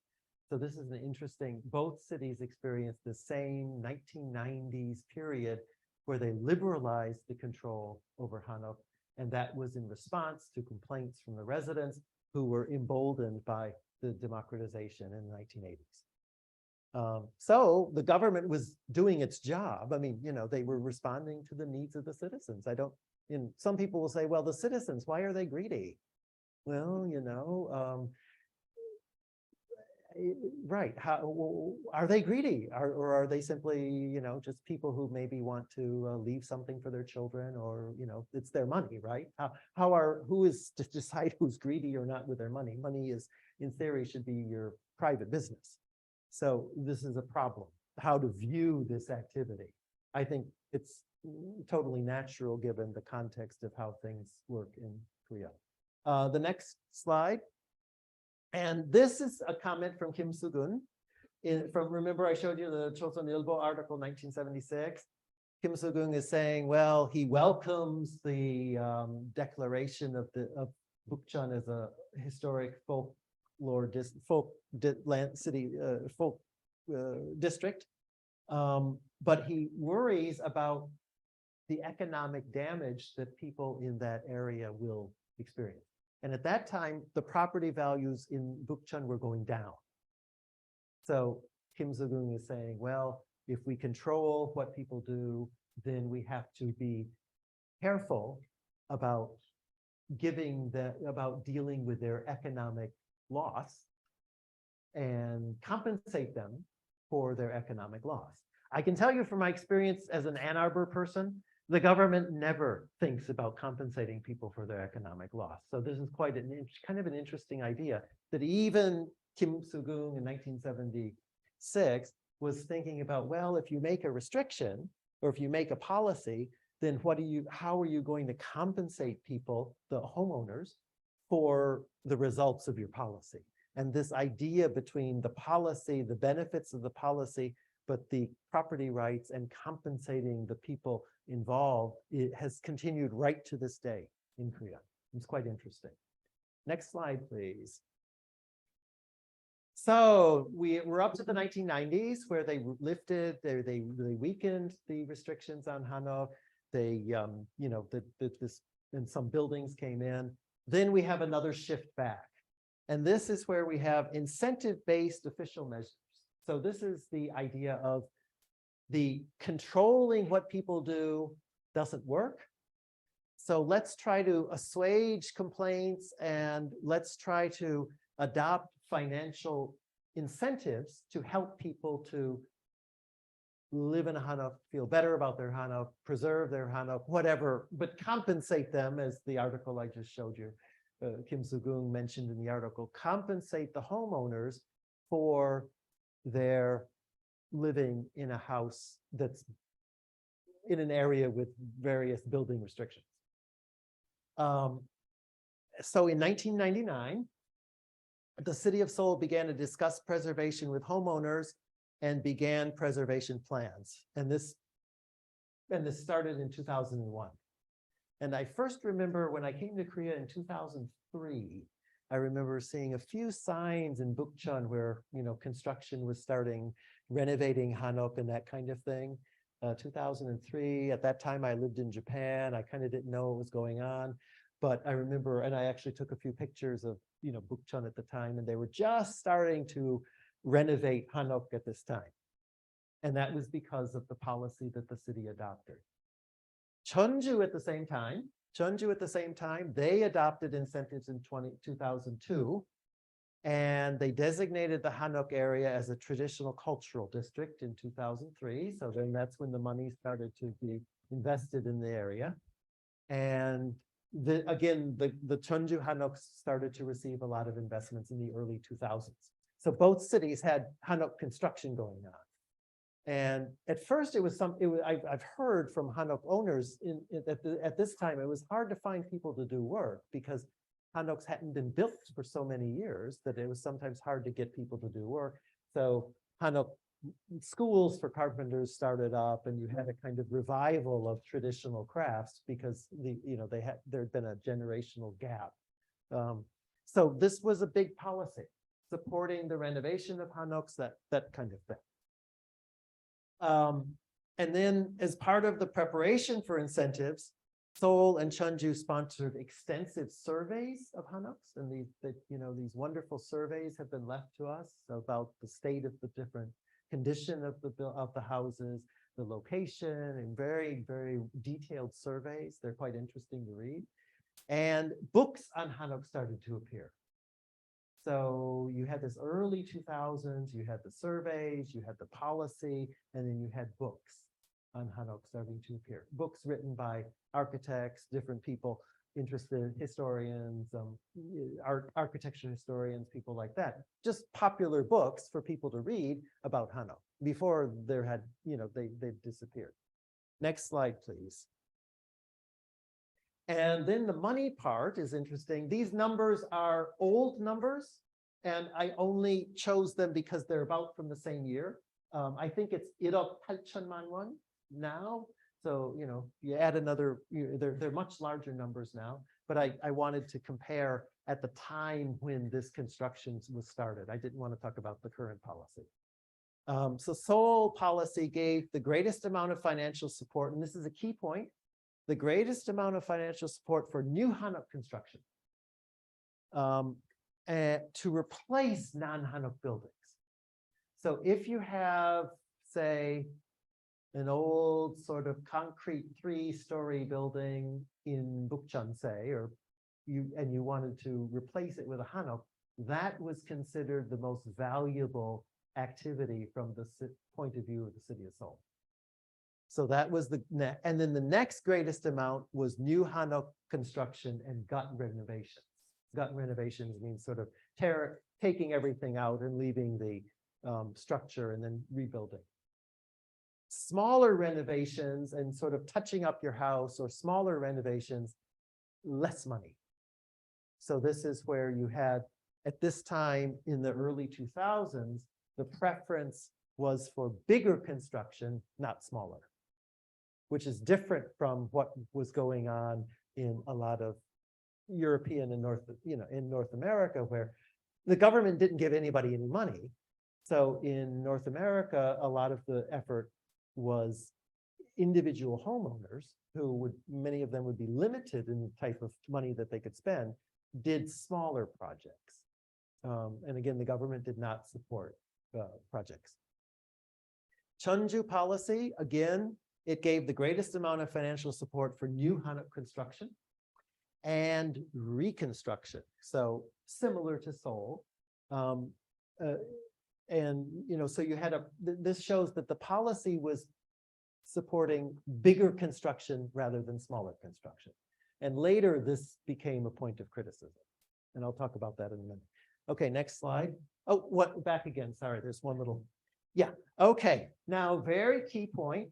So this is an interesting, both cities experienced the same 1990s period where they liberalized the control over Hanok, and that was in response to complaints from the residents who were emboldened by the democratization in the 1980s. So the government was doing its job. I mean, they were responding to the needs of the citizens. Some people will say, well, the citizens, why are they greedy? Well, right. How are they greedy? Or are they simply, just people who maybe want to leave something for their children, or, it's their money, right? Who is to decide who's greedy or not with their money? Money is, in theory, should be your private business. So this is a problem, how to view this activity. I think it's totally natural given the context of how things work in Korea. The next slide. And this is a comment from Kim Sugun. Remember I showed you the Chosun Ilbo article 1976? Kim Sugun is saying, well, he welcomes the declaration of Bukchon as a historic district, but he worries about the economic damage that people in that area will experience. And at that time, the property values in Bukchon were going down. So Kim Sugung is saying, well, if we control what people do, then we have to be careful about dealing with their economic loss and compensate them for their economic loss. I can tell you from my experience as an Ann Arbor person, the government never thinks about compensating people for their economic loss. So this is quite kind of an interesting idea that even Kim Sugung in 1976 was thinking about, well, if you make a restriction or if you make a policy, then how are you going to compensate people, the homeowners, for the results of your policy? And this idea between the policy, the benefits of the policy, but the property rights and compensating the people involved, it has continued right to this day in Korea. It's quite interesting. Next slide, please. So we're up to the 1990s where they lifted, they weakened the restrictions on Hanok. And some buildings came in. Then we have another shift back. And this is where we have incentive-based official measures. So this is the idea of the controlling what people do doesn't work. So let's try to assuage complaints and let's try to adopt financial incentives to help people to live in a Hanok, feel better about their Hanok, preserve their Hanok, whatever, but compensate them, as the article I just showed you, Kim Sugung mentioned in the article, compensate the homeowners for their living in a house that's in an area with various building restrictions. So in 1999, the city of Seoul began to discuss preservation with homeowners and began preservation plans. And this started in 2001. And I first remember when I came to Korea in 2003, I remember seeing a few signs in Bukchon where, construction was starting, renovating Hanok and that kind of thing. 2003, at that time I lived in Japan. I kind of didn't know what was going on, but I remember, and I actually took a few pictures of, Bukchon at the time, and they were just starting to renovate Hanok at this time. And that was because of the policy that the city adopted. Jeonju at the same time, they adopted incentives in 2002, and they designated the Hanok area as a traditional cultural district in 2003. So then that's when the money started to be invested in the area. And again, the Jeonju Hanoks started to receive a lot of investments in the early 2000s. So both cities had Hanok construction going on. And at first I've heard from Hanok owners at this time, it was hard to find people to do work because Hanoks hadn't been built for so many years that it was sometimes hard to get people to do work. So Hanok schools for carpenters started up, and you had a kind of revival of traditional crafts because there'd been a generational gap. So this was a big policy, supporting the renovation of Hanoks, that kind of thing. And then as part of the preparation for incentives, Seoul and Jeonju sponsored extensive surveys of Hanoks, and these wonderful surveys have been left to us about the state of the different condition of the houses, the location, and very, very detailed surveys. They're quite interesting to read. And books on Hanok started to appear. So you had this early 2000s, you had the surveys, you had the policy, and then you had books on Hanok starting to appear. Books written by architects, different people interested, historians, architecture historians, people like that. Just popular books for people to read about Hanok before they disappeared. Next slide, please. And then the money part is interesting. These numbers are old numbers, and I only chose them because they're about from the same year. I think it's 1억 8천만 won now. So, you add another, they're much larger numbers now, but I wanted to compare at the time when this construction was started. I didn't want to talk about the current policy. So Seoul policy gave the greatest amount of financial support, and this is a key point, the greatest amount of financial support for new Hanok construction to replace non-Hanok buildings. So if you have, say, an old sort of concrete 3-story building in Bukchon, say, and you wanted to replace it with a Hanok, that was considered the most valuable activity from the point of view of the city of Seoul. So that was and then the next greatest amount was new Hanok construction and gut renovations. Gut renovations means sort of taking everything out and leaving the structure and then rebuilding. Smaller renovations and sort of touching up your house or smaller renovations, less money. So this is where you had, at this time in the early 2000s, the preference was for bigger construction, not smaller, which is different from what was going on in a lot of European and in North America, where the government didn't give anybody any money. So in North America, a lot of the effort was individual homeowners who many of them would be limited in the type of money that they could spend, did smaller projects. And again, the government did not support projects. Jeonju policy, again, it gave the greatest amount of financial support for new Hanok construction and reconstruction. So similar to Seoul. And so you had this shows that the policy was supporting bigger construction rather than smaller construction. And later this became a point of criticism. And I'll talk about that in a minute. Okay, next slide. Oh, what, back again, sorry, there's one little, yeah, okay. Now, very key point,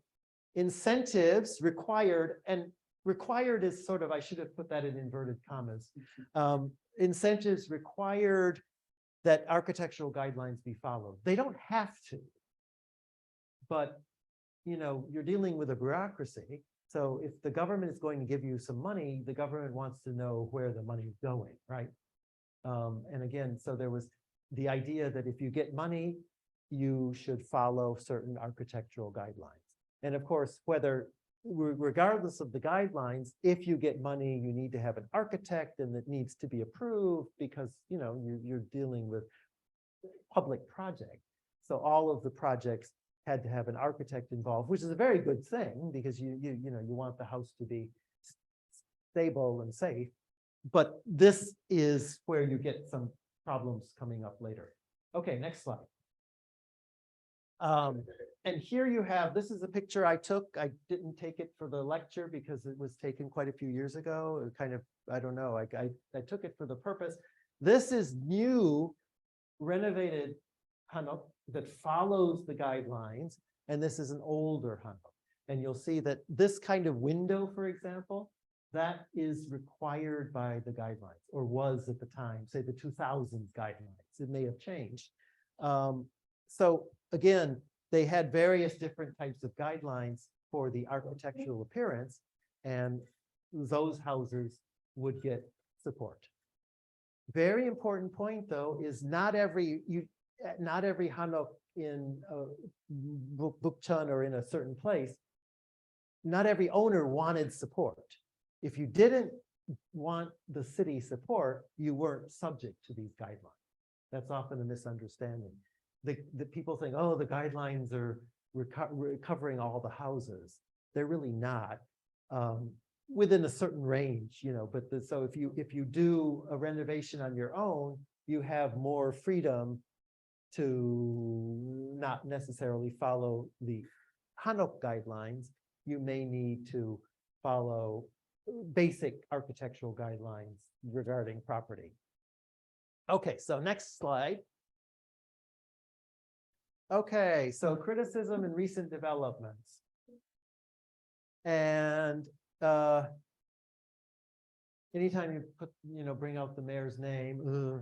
incentives required, and required is sort of, I should have put that in inverted commas. Incentives required that architectural guidelines be followed. They don't have to. But, you know, you're dealing with a bureaucracy. So if the government is going to give you some money, the government wants to know where the money is going, right? And again, so there was the idea that if you get money, you should follow certain architectural guidelines. And of course, whether, regardless of the guidelines, if you get money, you need to have an architect and it needs to be approved because, you know, you're dealing with public project. So all of the projects had to have an architect involved, which is a very good thing because you want the house to be stable and safe. But this is where you get some problems coming up later. Okay, next slide. And here you have, this is a picture I took. I didn't take it for the lecture because it was taken quite a few years ago. It kind of, I don't know, I took it for the purpose. This is new renovated Hanok that follows the guidelines. And this is an older Hanok. And you'll see that this kind of window, for example, that is required by the guidelines, or was at the time, say the 2000s guidelines. It may have changed. So again, they had various different types of guidelines for the architectural appearance, and those houses would get support. Very important point, though, is not every Hanok in Bukchon or in a certain place, not every owner wanted support. If you didn't want the city support, you weren't subject to these guidelines. That's often a misunderstanding. The people think, oh, the guidelines are covering all the houses. They're really not, within a certain range, you know. But so if you do a renovation on your own, you have more freedom to not necessarily follow the Hanok guidelines. You may need to follow basic architectural guidelines regarding property. Okay, so next slide. Okay, so criticism and recent developments. And anytime you put, bring out the mayor's name,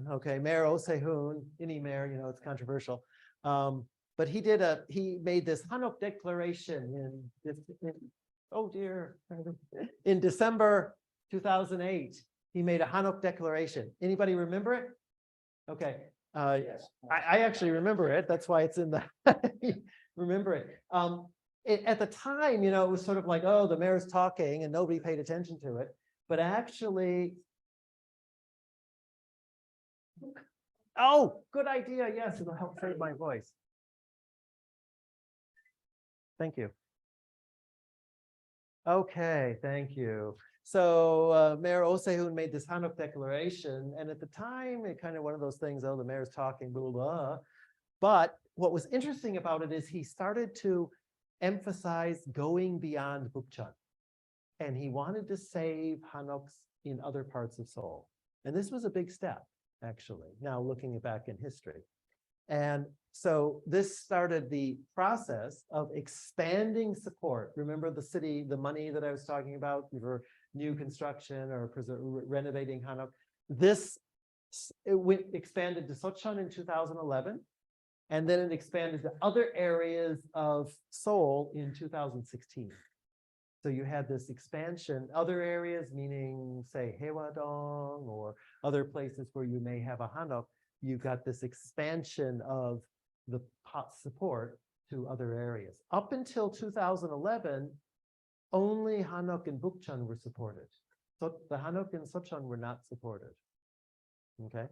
okay, Mayor Oh Se-hoon, any mayor, it's controversial. But he made this Hanok declaration oh dear, in December 2008. He made a Hanok declaration. Anybody remember it? Okay. Yes. I actually remember it. That's why it's in the remember it. At the time, it was sort of like, oh, the mayor's talking and nobody paid attention to it. But actually, oh, good idea. Yes, it'll help save my voice. Thank you. Okay, thank you. So Mayor Oh Se-hoon made this Hanok declaration, and at the time, it kind of one of those things, oh, the mayor's talking, blah, blah, blah. But what was interesting about it is he started to emphasize going beyond Bukchon. And he wanted to save Hanoks in other parts of Seoul. And this was a big step, actually, now looking back in history. And so this started the process of expanding support. Remember the city, the money that I was talking about for new construction or renovating Hanok? It expanded to Seocheon in 2011, and then it expanded to other areas of Seoul in 2016. So you had this expansion, other areas, meaning say Haewadong or other places where you may have a Hanok. You've got this expansion of the support to other areas. Up until 2011, only Hanok and Bukchon were supported. So the Hanok and Seocheon were not supported. Okay,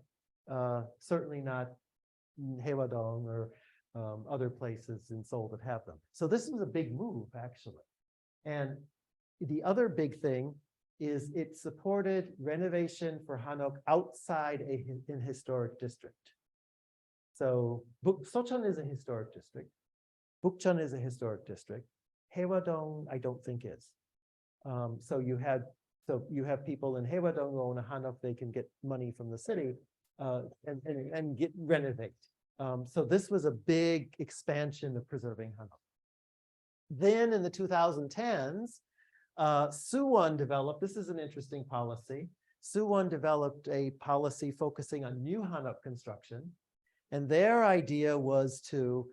certainly not Haewadong or other places in Seoul that have them. So this was a big move, actually. And the other big thing is it supported renovation for Hanok outside an historic district. So Seocheon is a historic district. Bukchon is a historic district. Haewadong, I don't think is. So you have people in Haewadong who own a Hanok, they can get money from the city. and get renovate. So this was a big expansion of preserving Hanok. Then in the 2010s, Sugun developed, this is an interesting policy. Sugun developed a policy focusing on new Hanok construction. And their idea was to,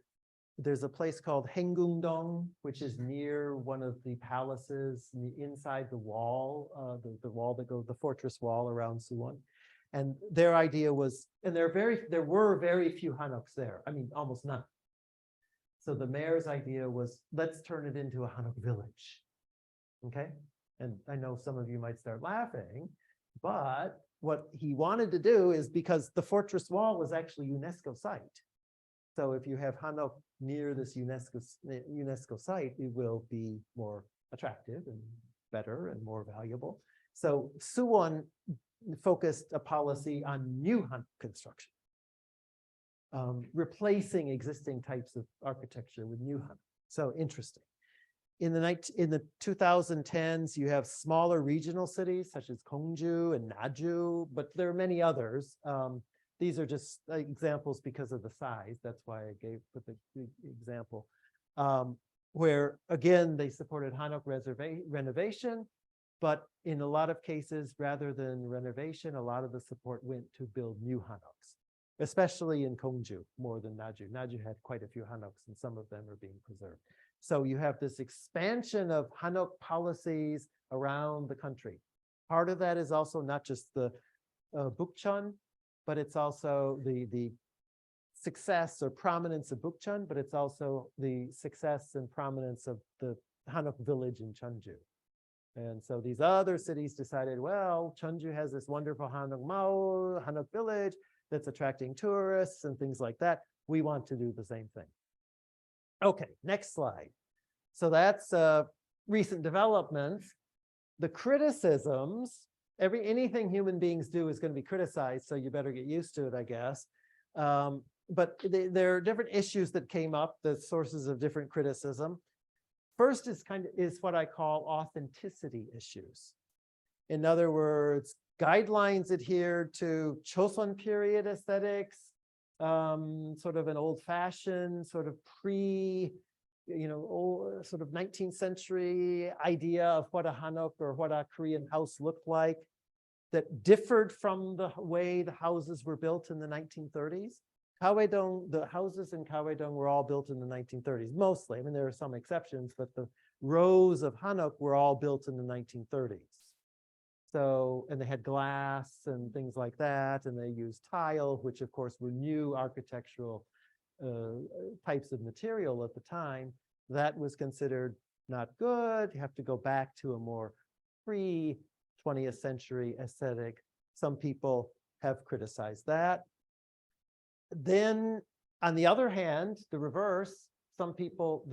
there's a place called Haengung-dong, which is near one of the palaces inside the wall, the wall that goes, the fortress wall around Suwon. And their idea was, and there were very few Hanoks there. I mean, almost none. So the mayor's idea was, let's turn it into a Hanok Village. Okay. And I know some of you might start laughing, but what he wanted to do is, because the fortress wall was actually UNESCO site. So if you have Hanok near this UNESCO site, it will be more attractive and better and more valuable. So Suwon focused a policy on new Hanok construction, replacing existing types of architecture with new Hanok. So interesting. In the 2010s, you have smaller regional cities such as Jeonju and Jeonju, but there are many others. These are just examples because of the size. That's why I put the example. Where again, they supported Hanok renovation, but in a lot of cases, rather than renovation, a lot of the support went to build new Hanoks, especially in Jeonju more than Jeonju. Jeonju had quite a few Hanoks, and some of them are being preserved. So you have this expansion of Hanok policies around the country. Part of that is also not just the Bukchon, but it's also the success or prominence of Bukchon, but it's also the success and prominence of the Hanok Village in Jeonju. And so these other cities decided, well, Jeonju has this wonderful Hanok Mall, Hanok Village that's attracting tourists and things like that. We want to do the same thing. Okay, next slide. So that's recent developments. The criticisms, anything human beings do is going to be criticized, so you better get used to it, I guess. But there are different issues that came up, the sources of different criticism. First is what I call authenticity issues. In other words, guidelines adhered to Choson period aesthetics, sort of an old-fashioned, sort of old, sort of 19th century idea of what a Hanok or what a Korean house looked like, that differed from the way the houses were built in the 1930s. The houses in Gwaedong were all built in the 1930s, mostly. I mean, there are some exceptions, but the rows of Hanok were all built in the 1930s. So, and they had glass and things like that, and they used tile, which of course were new architectural types of material at the time. That was considered not good. You have to go back to a more pre-20th century aesthetic. Some people have criticized that. Then, on the other hand, the reverse, some people,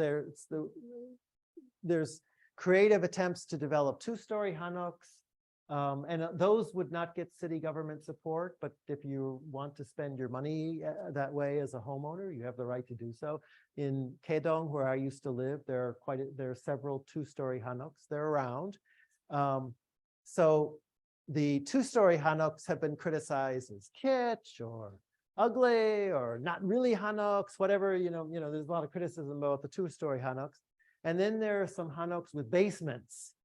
there's creative attempts to develop two-story Hanoks, and those would not get city government support, but if you want to spend your money that way as a homeowner, you have the right to do so. In Gwaedong, where I used to live, there are several two-story Hanoks. They're around. So the two-story Hanoks have been criticized as kitsch or ugly or not really Hanoks, whatever, there's a lot of criticism about the two-story Hanoks. And then there are some Hanoks with basements.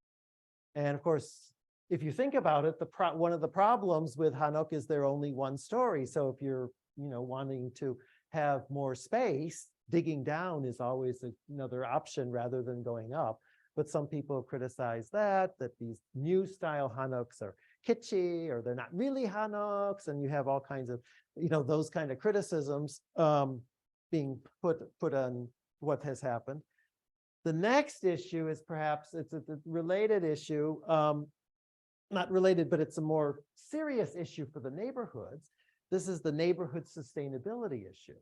And of course, if you think about it, one of the problems with Hanok is they're only one story. So if you're, wanting to have more space, digging down is always another option rather than going up. But some people criticize that these new style Hanoks are kitschy or they're not really Hanoks, and you have all kinds of, those kind of criticisms being put on what has happened. The next issue is perhaps it's a related issue, not related, but it's a more serious issue for the neighborhoods. This is the neighborhood sustainability issue.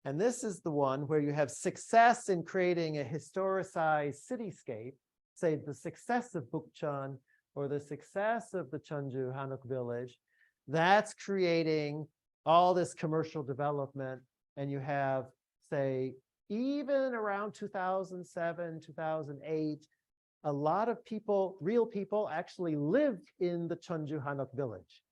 And this is the one where you have success in creating a historicized cityscape, say the success of Bukchon or the success of the Jeonju Hanok Village. That's creating all this commercial development. And you have, say, even around 2007, 2008, a lot of people, real people, actually lived in the Jeonju Hanok Village.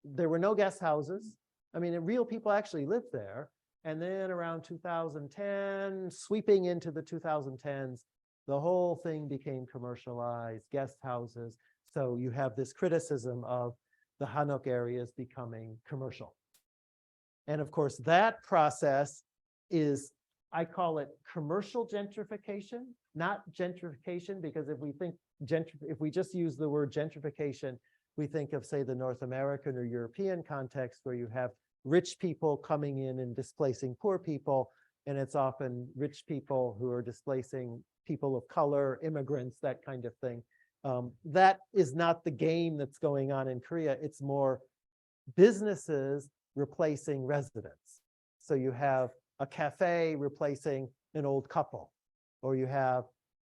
there were no guest houses. I mean, real people actually lived there. And then around 2010, sweeping into the 2010s, the whole thing became commercialized, guest houses. So you have this criticism of the Hanok areas becoming commercial. And of course, that process is, I call it commercial gentrification, not gentrification, because if we think if we just use the word gentrification, we think of, say, the North American or European context where you have rich people coming in and displacing poor people, and it's often rich people who are displacing people of color, immigrants, that kind of thing. That is not the game that's going on in Korea. It's more businesses replacing residents. So you have a cafe replacing an old couple, or you have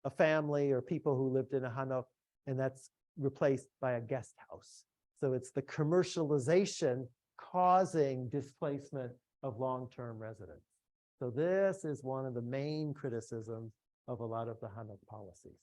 a family or people who lived in a Hanok, and that's replaced by a guest house. So it's the commercialization causing displacement of long-term residents. So this is one of the main criticisms of a lot of the Hanok policies.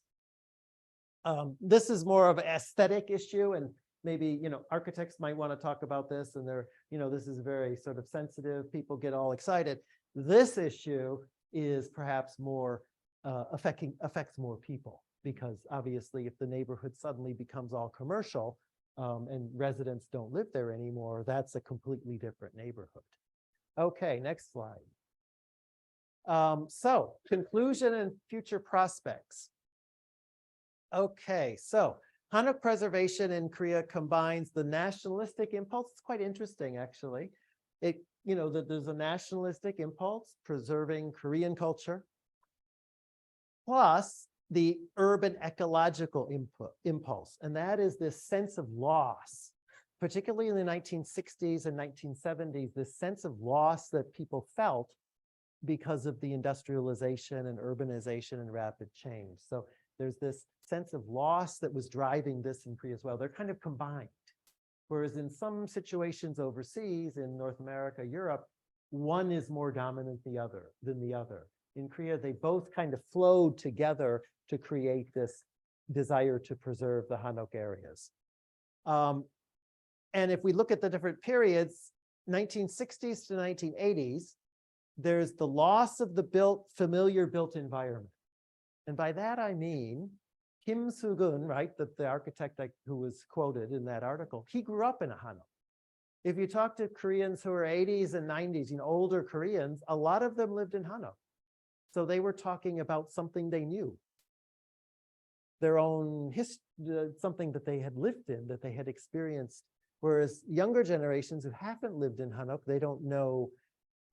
This is more of an aesthetic issue, and maybe, architects might want to talk about this, and they're, this is very sort of sensitive. People get all excited. This issue is perhaps more affects more people, because obviously if the neighborhood suddenly becomes all commercial and residents don't live there anymore, that's a completely different neighborhood. Okay, next slide. So conclusion and future prospects. Okay, so Hanok preservation in Korea combines the nationalistic impulse. It's quite interesting, actually. That there's a nationalistic impulse preserving Korean culture, plus the urban ecological impulse. And that is this sense of loss, particularly in the 1960s and 1970s, this sense of loss that people felt because of the industrialization and urbanization and rapid change. So there's this sense of loss that was driving this in Korea as well. They're kind of combined. Whereas in some situations overseas, in North America, Europe, one is more dominant than the other. In Korea, they both kind of flowed together to create this desire to preserve the Hanok areas. And if we look at the different periods, 1960s to 1980s, there's the loss of the familiar built environment. And by that, I mean, Kim Sugun, right, the architect who was quoted in that article, he grew up in a Hanok. If you talk to Koreans who are 80s and 90s, older Koreans, a lot of them lived in Hanok. So they were talking about something they knew, their own history, something that they had lived in, that they had experienced. Whereas younger generations who haven't lived in Hanok, they don't know.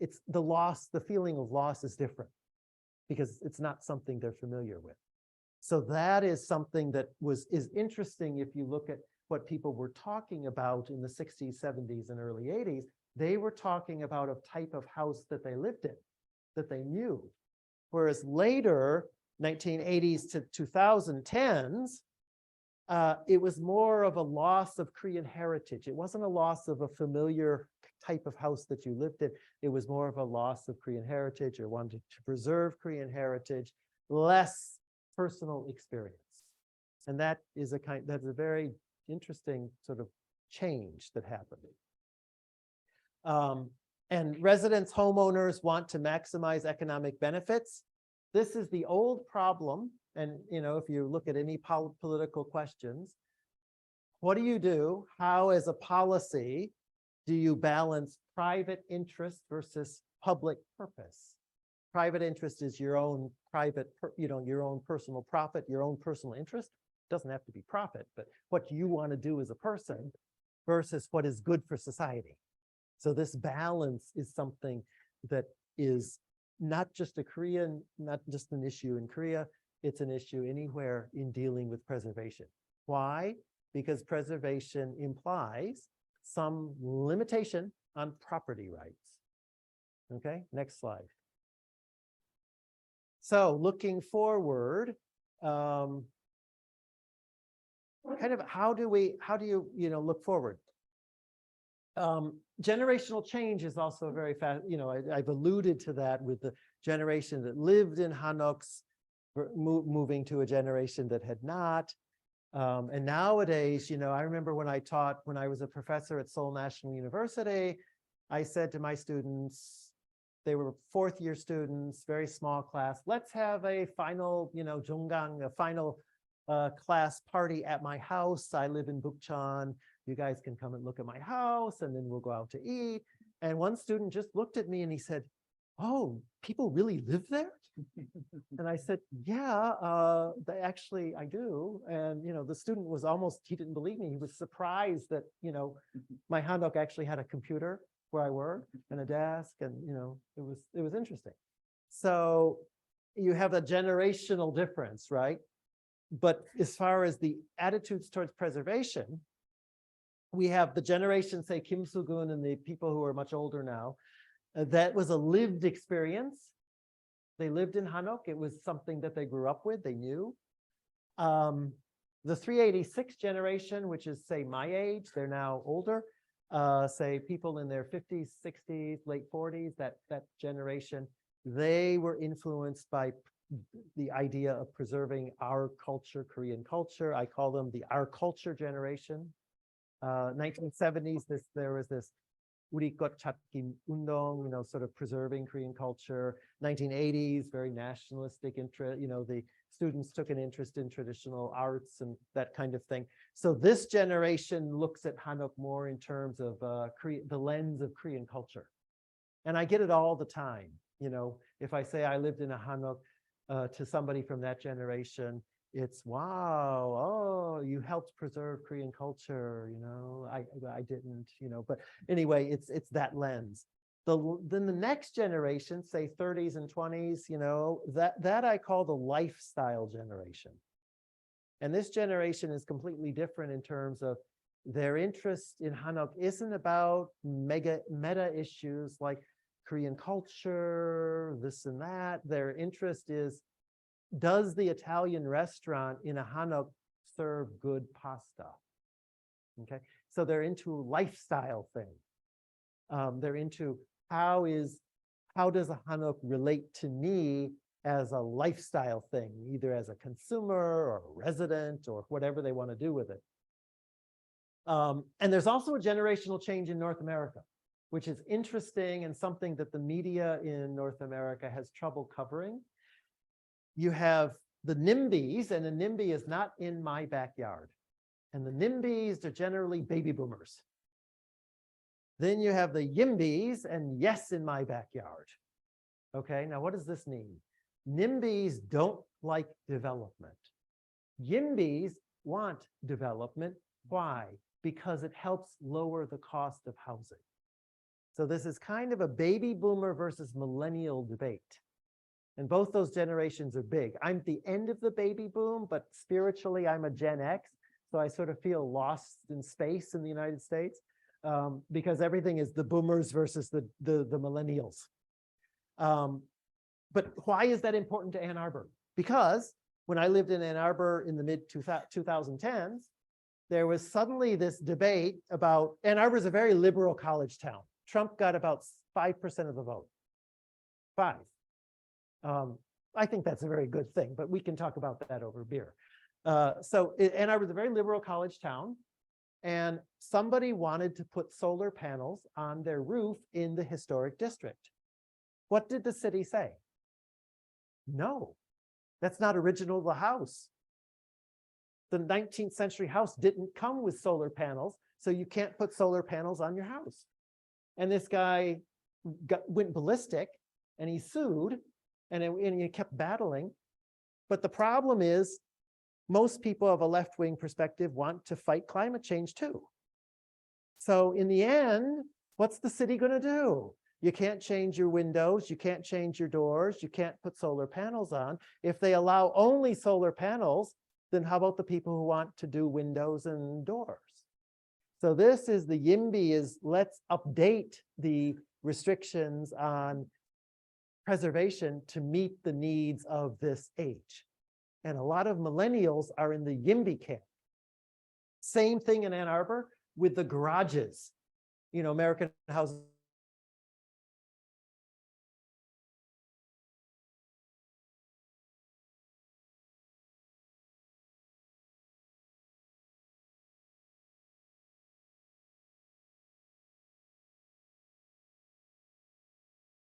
It's the loss, the feeling of loss is different because it's not something they're familiar with. So that is something that is interesting if you look at what people were talking about in the 60s, 70s, and early 80s. They were talking about a type of house that they lived in, that they knew. Whereas later, 1980s to 2010s, it was more of a loss of Korean heritage. It wasn't a loss of a familiar type of house that you lived in. It was more of a loss of Korean heritage, or wanted to preserve Korean heritage, less personal experience. And that's a very interesting sort of change that happened. And residents, homeowners want to maximize economic benefits. This is the old problem. And if you look at any political questions, what do you do? How, as a policy, do you balance private interest versus public purpose? Private interest is your own private, your own personal profit, your own personal interest. It doesn't have to be profit, but what you want to do as a person versus what is good for society. So this balance is something that is not just not just an issue in Korea, it's an issue anywhere in dealing with preservation. Why? Because preservation implies some limitation on property rights. Okay, next slide. So looking forward, kind of how do you look forward? Generational change is also very fast. I've alluded to that with the generation that lived in Hanoks moving to a generation that had not. And nowadays, I remember when I was a professor at Seoul National University, I said to my students, they were fourth year students, very small class, let's have a final, Junggang, a final class party at my house. I live in Bukchon. You guys can come and look at my house, and then we'll go out to eat. And one student just looked at me and he said, oh, people really live there? And I said, yeah, actually I do. And, the student was he didn't believe me. He was surprised that, my Hanok actually had a computer where I worked and a desk, and, it was interesting. So you have a generational difference, right? But as far as the attitudes towards preservation, we have the generation, say Kim Sugun and the people who are much older now, that was a lived experience. They lived in Hanok. It was something that they grew up with, they knew. The 386 generation, which is, say, my age, they're now older, say people in their 50s, 60s, late 40s, that generation, they were influenced by the idea of preserving our culture, Korean culture. I call them the our culture generation. 1970s, there was this 우리 것 찾기 운동, sort of preserving Korean culture. 1980s, very nationalistic interest, the students took an interest in traditional arts and that kind of thing. So this generation looks at Hanok more in terms of the lens of Korean culture. And I get it all the time. If I say I lived in a Hanok to somebody from that generation, it's wow, oh, you helped preserve Korean culture, I didn't, but anyway, it's that lens. Then the next generation, say 30s and 20s, that I call the lifestyle generation. And this generation is completely different in terms of their interest in Hanok isn't about meta issues like Korean culture, this and that. Their interest is, does the Italian restaurant in a Hanok serve good pasta? Okay, so they're into lifestyle thing. They're into how does a Hanok relate to me as a lifestyle thing, either as a consumer or a resident or whatever they want to do with it. And there's also a generational change in North America, which is interesting and something that the media in North America has trouble covering. You have the NIMBYs, and a NIMBY is not in my backyard. And the NIMBYs are generally baby boomers. Then you have the YIMBYs, and yes, in my backyard. Okay, now what does this mean? NIMBYs don't like development. YIMBYs want development. Why? Because it helps lower the cost of housing. So this is kind of a baby boomer versus millennial debate. And both those generations are big. I'm at the end of the baby boom, but spiritually I'm a Gen X. So I sort of feel lost in space in the United States because everything is the boomers versus the millennials. But why is that important to Ann Arbor? Because when I lived in Ann Arbor in the mid 2010s, there was suddenly this debate about, Ann Arbor is a very liberal college town. Trump got about 5% of the vote. 5. I think that's a very good thing, but we can talk about that over beer. So Ann Arbor is a very liberal college town, and somebody wanted to put solar panels on their roof in the historic district. What did the city say? No, that's not original to the house. The 19th century house didn't come with solar panels, so you can't put solar panels on your house. And this guy went ballistic, and he sued, and he kept battling. But the problem is, most people of a left-wing perspective want to fight climate change too. So in the end, what's the city going to do? You can't change your windows, you can't change your doors, you can't put solar panels on. If they allow only solar panels, then how about the people who want to do windows and doors? So this is the YIMBY is, let's update the restrictions on preservation to meet the needs of this age. And a lot of millennials are in the YIMBY camp. Same thing in Ann Arbor with the garages. American houses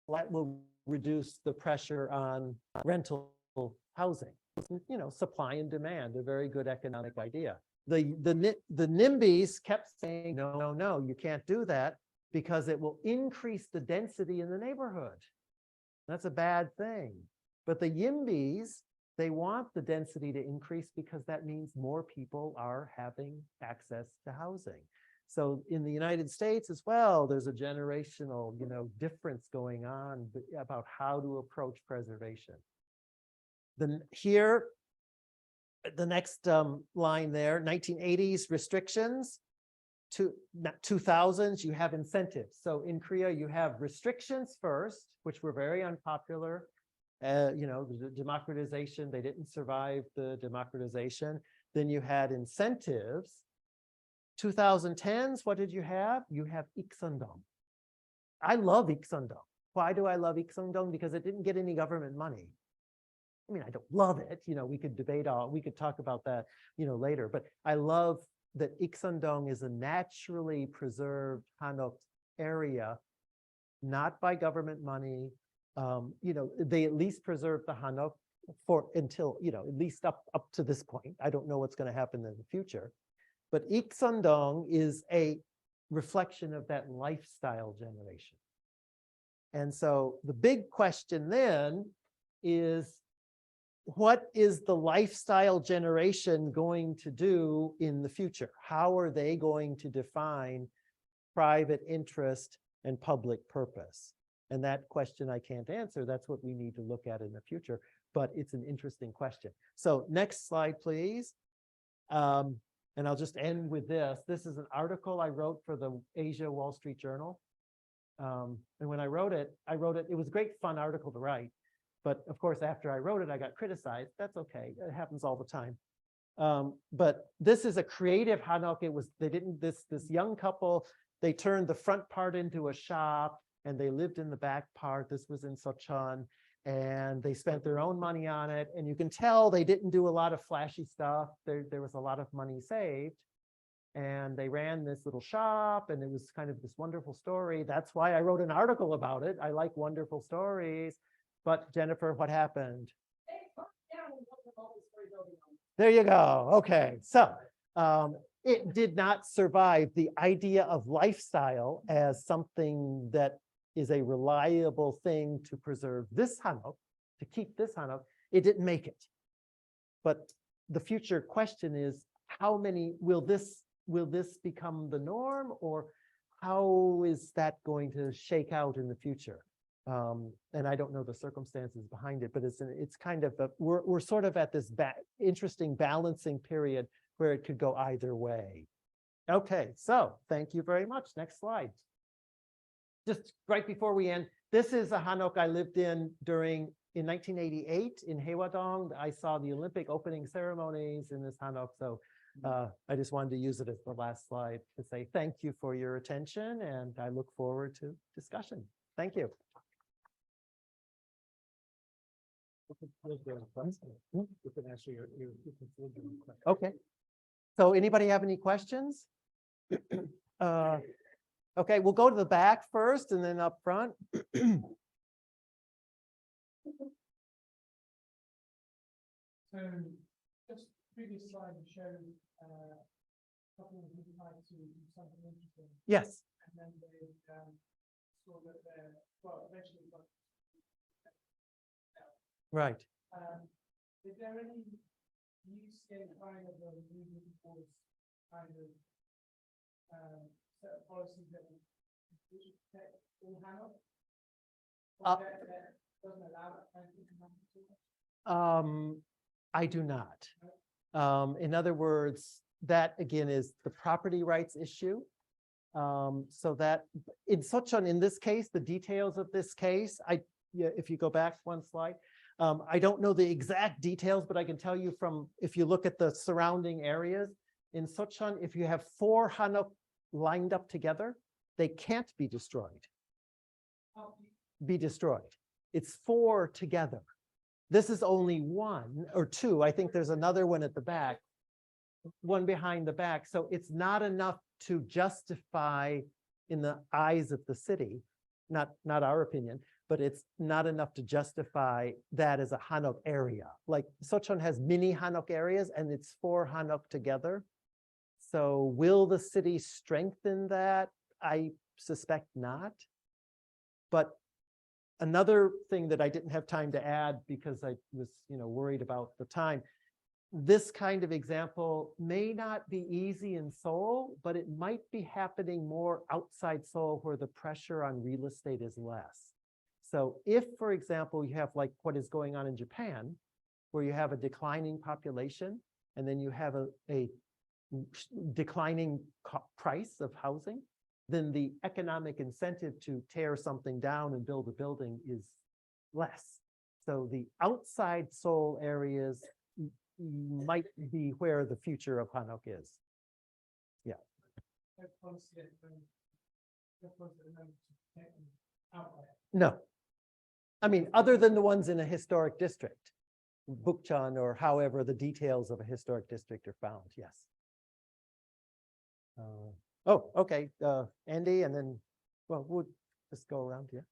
that will reduce the pressure on rental housing. Supply and demand, a very good economic idea. The NIMBYs kept saying, no, you can't do that because it will increase the density in the neighborhood. That's a bad thing. But the YIMBYs, they want the density to increase because that means more people are having access to housing. So in the United States as well, there's a generational, difference going on about how to approach preservation. Then here, the next line there, 1980s restrictions, to 2000s, you have incentives. So in Korea, you have restrictions first, which were very unpopular. The democratization, they didn't survive the democratization. Then you had incentives. 2010s, what did you have? You have Ikseondong. I love Ikseondong. Why do I love Ikseondong? Because it didn't get any government money. I mean, I don't love it. We could talk about that, later, but I love that Ikseondong is a naturally preserved Hanok area, not by government money. They at least preserve the Hanok until, at least up to this point. I don't know what's going to happen in the future. But Ikseondong is a reflection of that lifestyle generation. And so the big question then is, what is the lifestyle generation going to do in the future? How are they going to define private interest and public purpose? And that question I can't answer. That's what we need to look at in the future, but it's an interesting question. So next slide, please. And I'll just end with this. This is an article I wrote for the Asia Wall Street Journal. And when I wrote it, it was a great fun article to write. But of course, after I wrote it, I got criticized. That's okay. It happens all the time. But this is a creative Hanok. This young couple, they turned the front part into a shop and they lived in the back part. This was in Sochon, and they spent their own money on it. And you can tell they didn't do a lot of flashy stuff. There was a lot of money saved. And they ran this little shop, and it was kind of this wonderful story. That's why I wrote an article about it. I like wonderful stories. But Jennifer, what happened? There you go. Okay, so it did not survive the idea of lifestyle as something that is a reliable thing to preserve this Hanok, to keep this Hanok. It didn't make it. But the future question is, how many will this become the norm, or how is that going to shake out in the future? And I don't know the circumstances behind it, but it's kind of we're sort of at this interesting balancing period where it could go either way. Okay, so thank you very much. Next slide. Just right before we end, this is a Hanok I lived in in 1988 in Haewadong. I saw the Olympic opening ceremonies in this Hanok, so I just wanted to use it as the last slide to say thank you for your attention, and I look forward to discussion. Thank you. Okay. So anybody have any questions? Okay, we'll go to the back first and then up front. So just previous slide showed a couple of people tried to do something interesting, Yes. and then they saw that eventually got. Right. Is there any use in kind of a movement towards kind of set of policies that would protect all Hanok? That doesn't allow that kind of thing to happen too much? I do not. In other words, that again is the property rights issue. So that in this case, the details of this case, if you go back one slide, I don't know the exact details, but I can tell you if you look at the surrounding areas in Sochon, if you have 4 Hanok lined up together, they can't be destroyed. It's 4 together. This is only 1 or 2. I think there's another one at the back, one behind the back. So it's not enough to justify in the eyes of the city, not our opinion, but it's not enough to justify that as a Hanok area. Like Sochon has mini Hanok areas and it's 4 Hanok together. So will the city strengthen that? I suspect not. But another thing that I didn't have time to add because I was, worried about the time, this kind of example may not be easy in Seoul, but it might be happening more outside Seoul where the pressure on real estate is less. So if, for example, you have like what is going on in Japan, where you have a declining population, and then you have a declining price of housing, then the economic incentive to tear something down and build a building is less. So the outside Seoul areas might be where the future of Hanok is. Yeah. No. I mean, other than the ones in a historic district, Bukchon or however the details of a historic district are found, yes. Oh, okay, Andy, and then, well, we'll just go around here.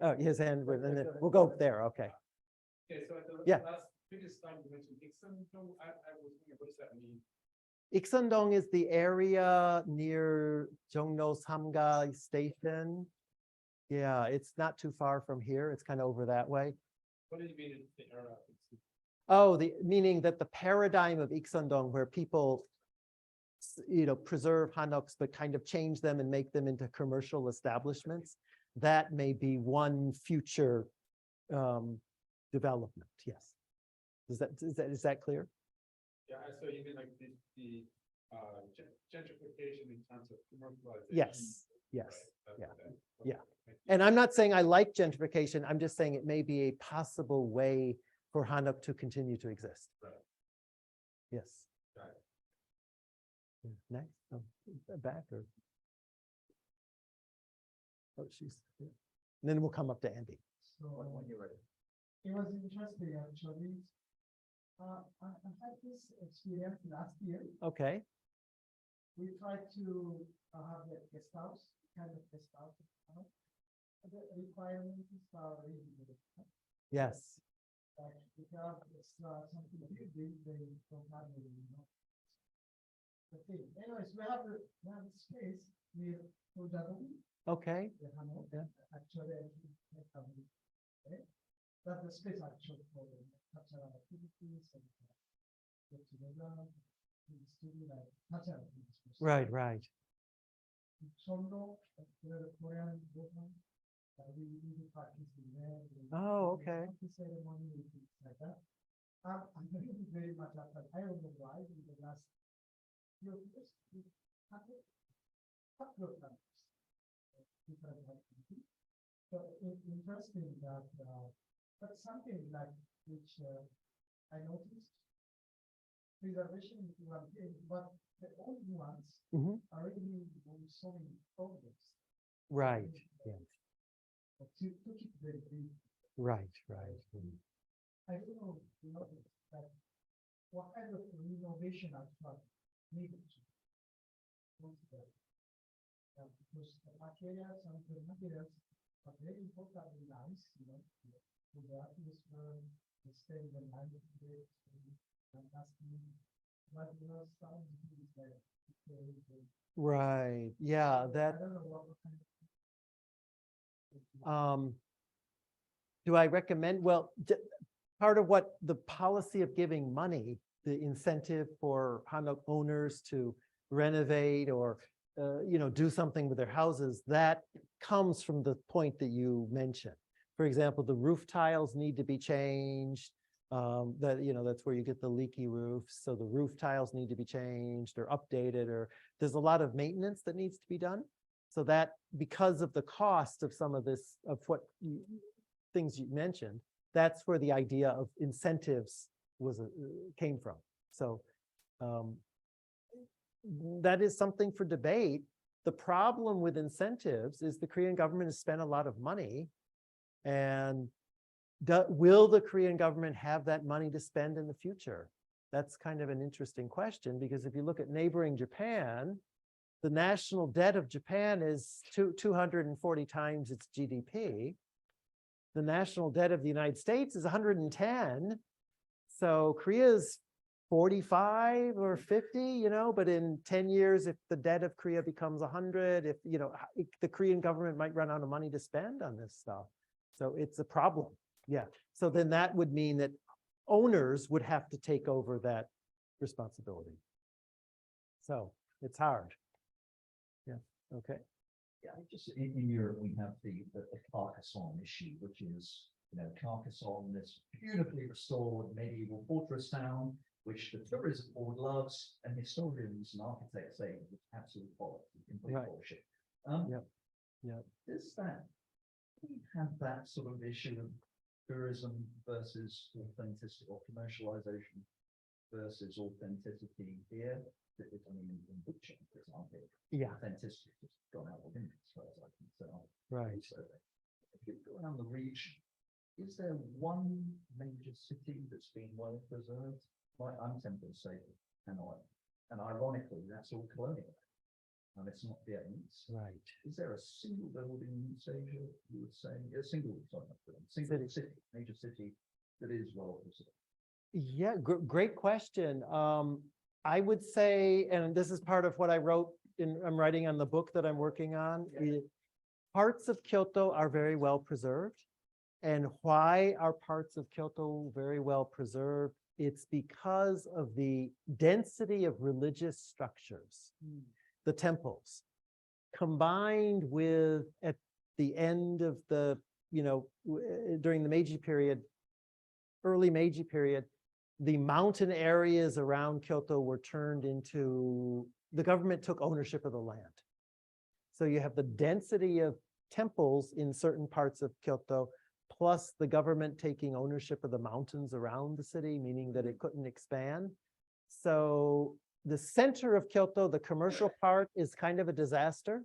Oh, his hand, and then we'll go there, okay. Okay, so at the Yeah. last previous time you mentioned Iksan-dong, I was wondering, what does that mean? Iksan-dong is the area near Jongno Samga Station. Yeah, it's not too far from here. It's kind of over that way. What do you mean in the era? Oh, meaning that the paradigm of Iksan-dong, where people, preserve Hanoks, but kind of change them and make them into commercial establishments, that may be one future development. Yes. Is that clear? Yeah, so you mean like the gentrification in terms of commercialization? Yes. Yes. Right, Yeah. okay. Yeah. Thank you. And I'm not saying I like gentrification. I'm just saying it may be a possible way for Hanok to continue to exist. Right. Yes. Got it. Next, back or? Oh, she's. Yeah. And then we'll come up to Andy. So when you're ready. It was interesting actually. I had this experience last year. Okay. We tried to have a guest house, kind of guest house. The requirements are reasonable. Yes. Because it's something big, they don't have any, Okay, anyways, we have a space near Fouser. Okay. Yeah. Actually, okay. That's the space actually for the cultural activities and get together, like cultural activities. Right. Right. Jeonju, the Korean movement, we do practice in there. Oh, okay. Ceremony, things like that. I'm very much after. I don't know why in the last few years, we have a couple of times. Different activities. So it's interesting that, but something like which I noticed, preservation is one thing, but the old ones are really showing progress. Right. Yeah. To keep very brief. Right. Right. I don't know if you notice that what kind of renovation actually needed to consider. Because the materials, some of the materials are very importantly nice, for the atmosphere, the stay the night, and asking, but some things like, Right. Yeah. That. I don't know what kind of. Do I recommend? Well, part of what the policy of giving money, the incentive for Hanok owners to renovate or do something with their houses, that comes from the point that you mentioned. For example, the roof tiles need to be changed. That's where you get the leaky roofs. So the roof tiles need to be changed or updated, or there's a lot of maintenance that needs to be done. So that because of the cost of some of this, of what things you mentioned, that's where the idea of incentives came from. So that is something for debate. The problem with incentives is the Korean government has spent a lot of money, and will the Korean government have that money to spend in the future? That's kind of an interesting question, because if you look at neighboring Japan, the national debt of Japan is 240 times its GDP. The national debt of the United States is 110. So Korea's 45 or 50, you know, but in 10 years, if the debt of Korea becomes 100, if, you know, the Korean government might run out of money to spend on this stuff. So it's a problem. Yeah. So then that would mean that owners would have to take over that responsibility. So it's hard. Yeah. Okay. Yeah, just in Europe, we have the Carcassonne issue, which is, you know, Carcassonne, this beautifully restored medieval fortress town, which the tourism board loves, and historians and architects say it's absolute bollocks, complete Right. bullshit. Yep. Does that, we have that sort of issue of tourism versus authenticity or commercialization versus authenticity here? I mean, in bookchain, for example, Yeah. authenticity has gone out of limits, as far as I can tell. Right. So if you go around the region, is there one major city that's been well preserved? I'm tempted to say Hanoi, and ironically, that's all colonial. And it's not Vietnamese. Right. Is there a single building in East Asia, you would say, a single city, major city that is well preserved? Yeah, great question. I would say, and this is part of what I wrote I'm writing on the book that I'm working on. Parts of Kyoto are very well preserved. And why are parts of Kyoto very well preserved? It's because of the density of religious structures, the temples, combined with at the end of the, you know, during the Meiji period, early Meiji period, the mountain areas around Kyoto were turned into, the government took ownership of the land. So you have the density of temples in certain parts of Kyoto, plus the government taking ownership of the mountains around the city, meaning that it couldn't expand. So the center of Kyoto, the commercial part, is kind of a disaster.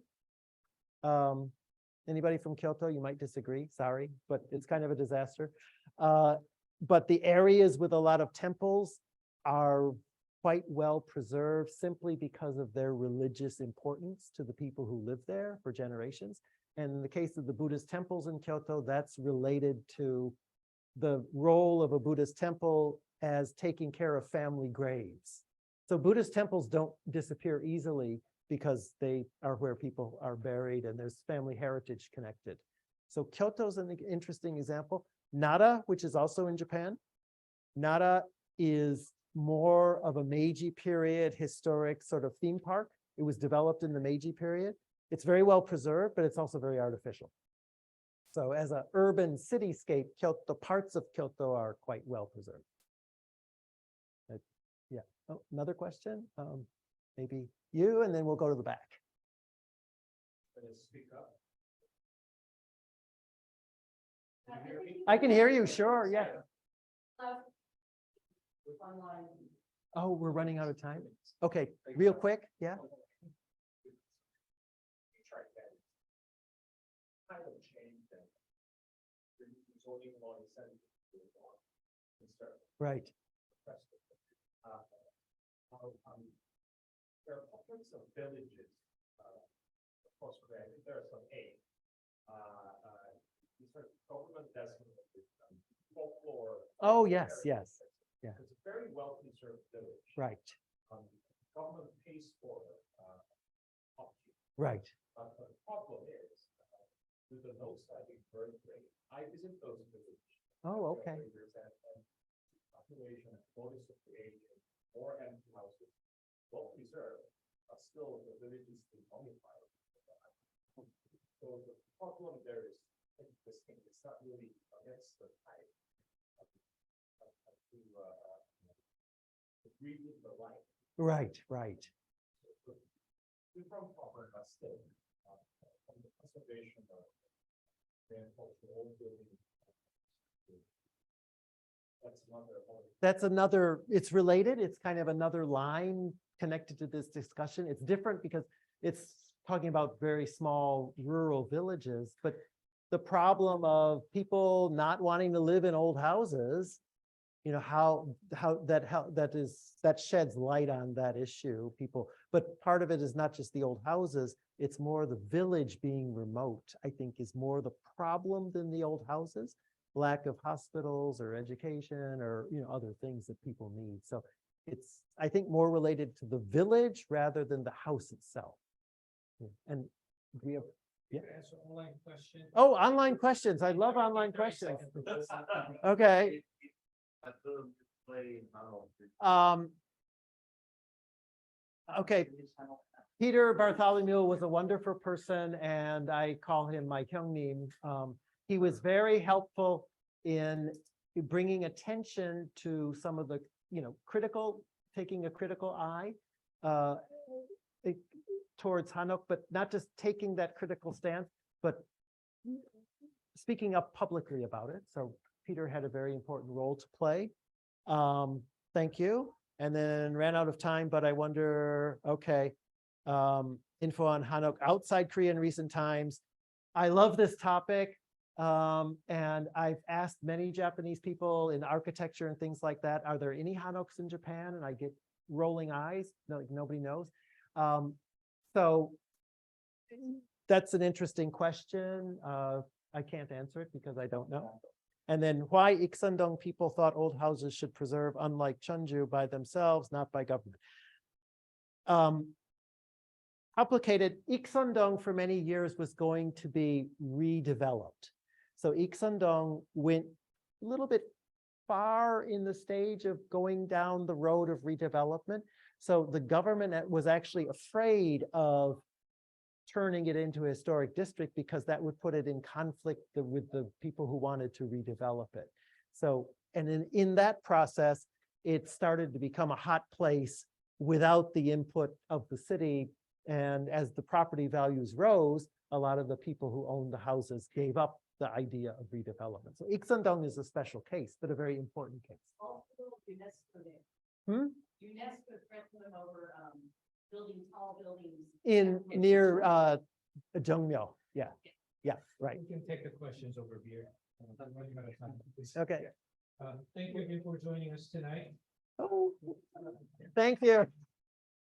Anybody from Kyoto, you might disagree, sorry, but it's kind of a disaster. But the areas with a lot of temples are quite well preserved simply because of their religious importance to the people who live there for generations. And in the case of the Buddhist temples in Kyoto, that's related to the role of a Buddhist temple as taking care of family graves. So Buddhist temples don't disappear easily because they are where people are buried and there's family heritage connected. So Kyoto's an interesting example. Nara, which is also in Japan. Nara is more of a Meiji period historic sort of theme park. It was developed in the Meiji period. It's very well preserved, but it's also very artificial. So as an urban cityscape, Kyoto, parts of Kyoto are quite well preserved. Yeah. Oh, another question? Maybe you, and then we'll go to the back. Speak up. I can hear you, sure, yeah. Oh, we're running out of time? Okay, real quick, yeah? Right. There are pockets of villages across Korea. I think there are some 8. These are government designated folklore. Oh, yes, yes. Yeah. It's a very well conserved village. Right. Government pays for upkeep. Right. But the problem is with the low-sliding birth rate. I visit those villages. Oh, okay. Population, bonus of the age, more empty houses, well preserved, but still the village is occupied. So the problem there is this thing. It's not really against the tide to breathe the life. Right, right. We're from proper, but still, from the conservation of the old building. That's another, it's related. It's kind of another line connected to this discussion. It's different because it's talking about very small rural villages, but the problem of people not wanting to live in old houses how that sheds light on that issue, people, but part of it is not just the old houses, it's more the village being remote, I think is more the problem than the old houses. Lack of hospitals or education or, other things that people need. So it's, I think, more related to the village rather than the house itself. Yeah, and we have, yeah. Answer online question. Oh, online questions. I love online questions. Okay. Okay. Peter Bartholomew was a wonderful person, and I call him my Kyungnim. He was very helpful in bringing attention to some of the, taking a critical eye towards Hanok, but not just taking that critical stance, but speaking up publicly about it. So Peter had a very important role to play. Thank you. And then ran out of time, but I wonder, okay, info on Hanok outside Korea in recent times. I love this topic. And I've asked many Japanese people in architecture and things like that, are there any Hanoks in Japan? And I get rolling eyes, no, like nobody knows. So that's an interesting question. I can't answer it because I don't know. And then why Iksan-dong people thought old houses should preserve, unlike Jeonju, by themselves, not by government. Complicated. Iksan-dong for many years was going to be redeveloped. So Iksan-dong went a little bit far in the stage of going down the road of redevelopment. So the government was actually afraid of turning it into a historic district because that would put it in conflict with the people who wanted to redevelop it. So, and in that process, it started to become a hot place without the input of the city. And as the property values rose, a lot of the people who owned the houses gave up the idea of redevelopment. So Iksan-dong is a special case, but a very important case. UNESCO threatened over building tall buildings. In near Jeonju. Yeah. Yeah, right. We can take the questions over here. I'm running out of time. Please. Okay. Thank you again for joining us tonight. Oh, thank you.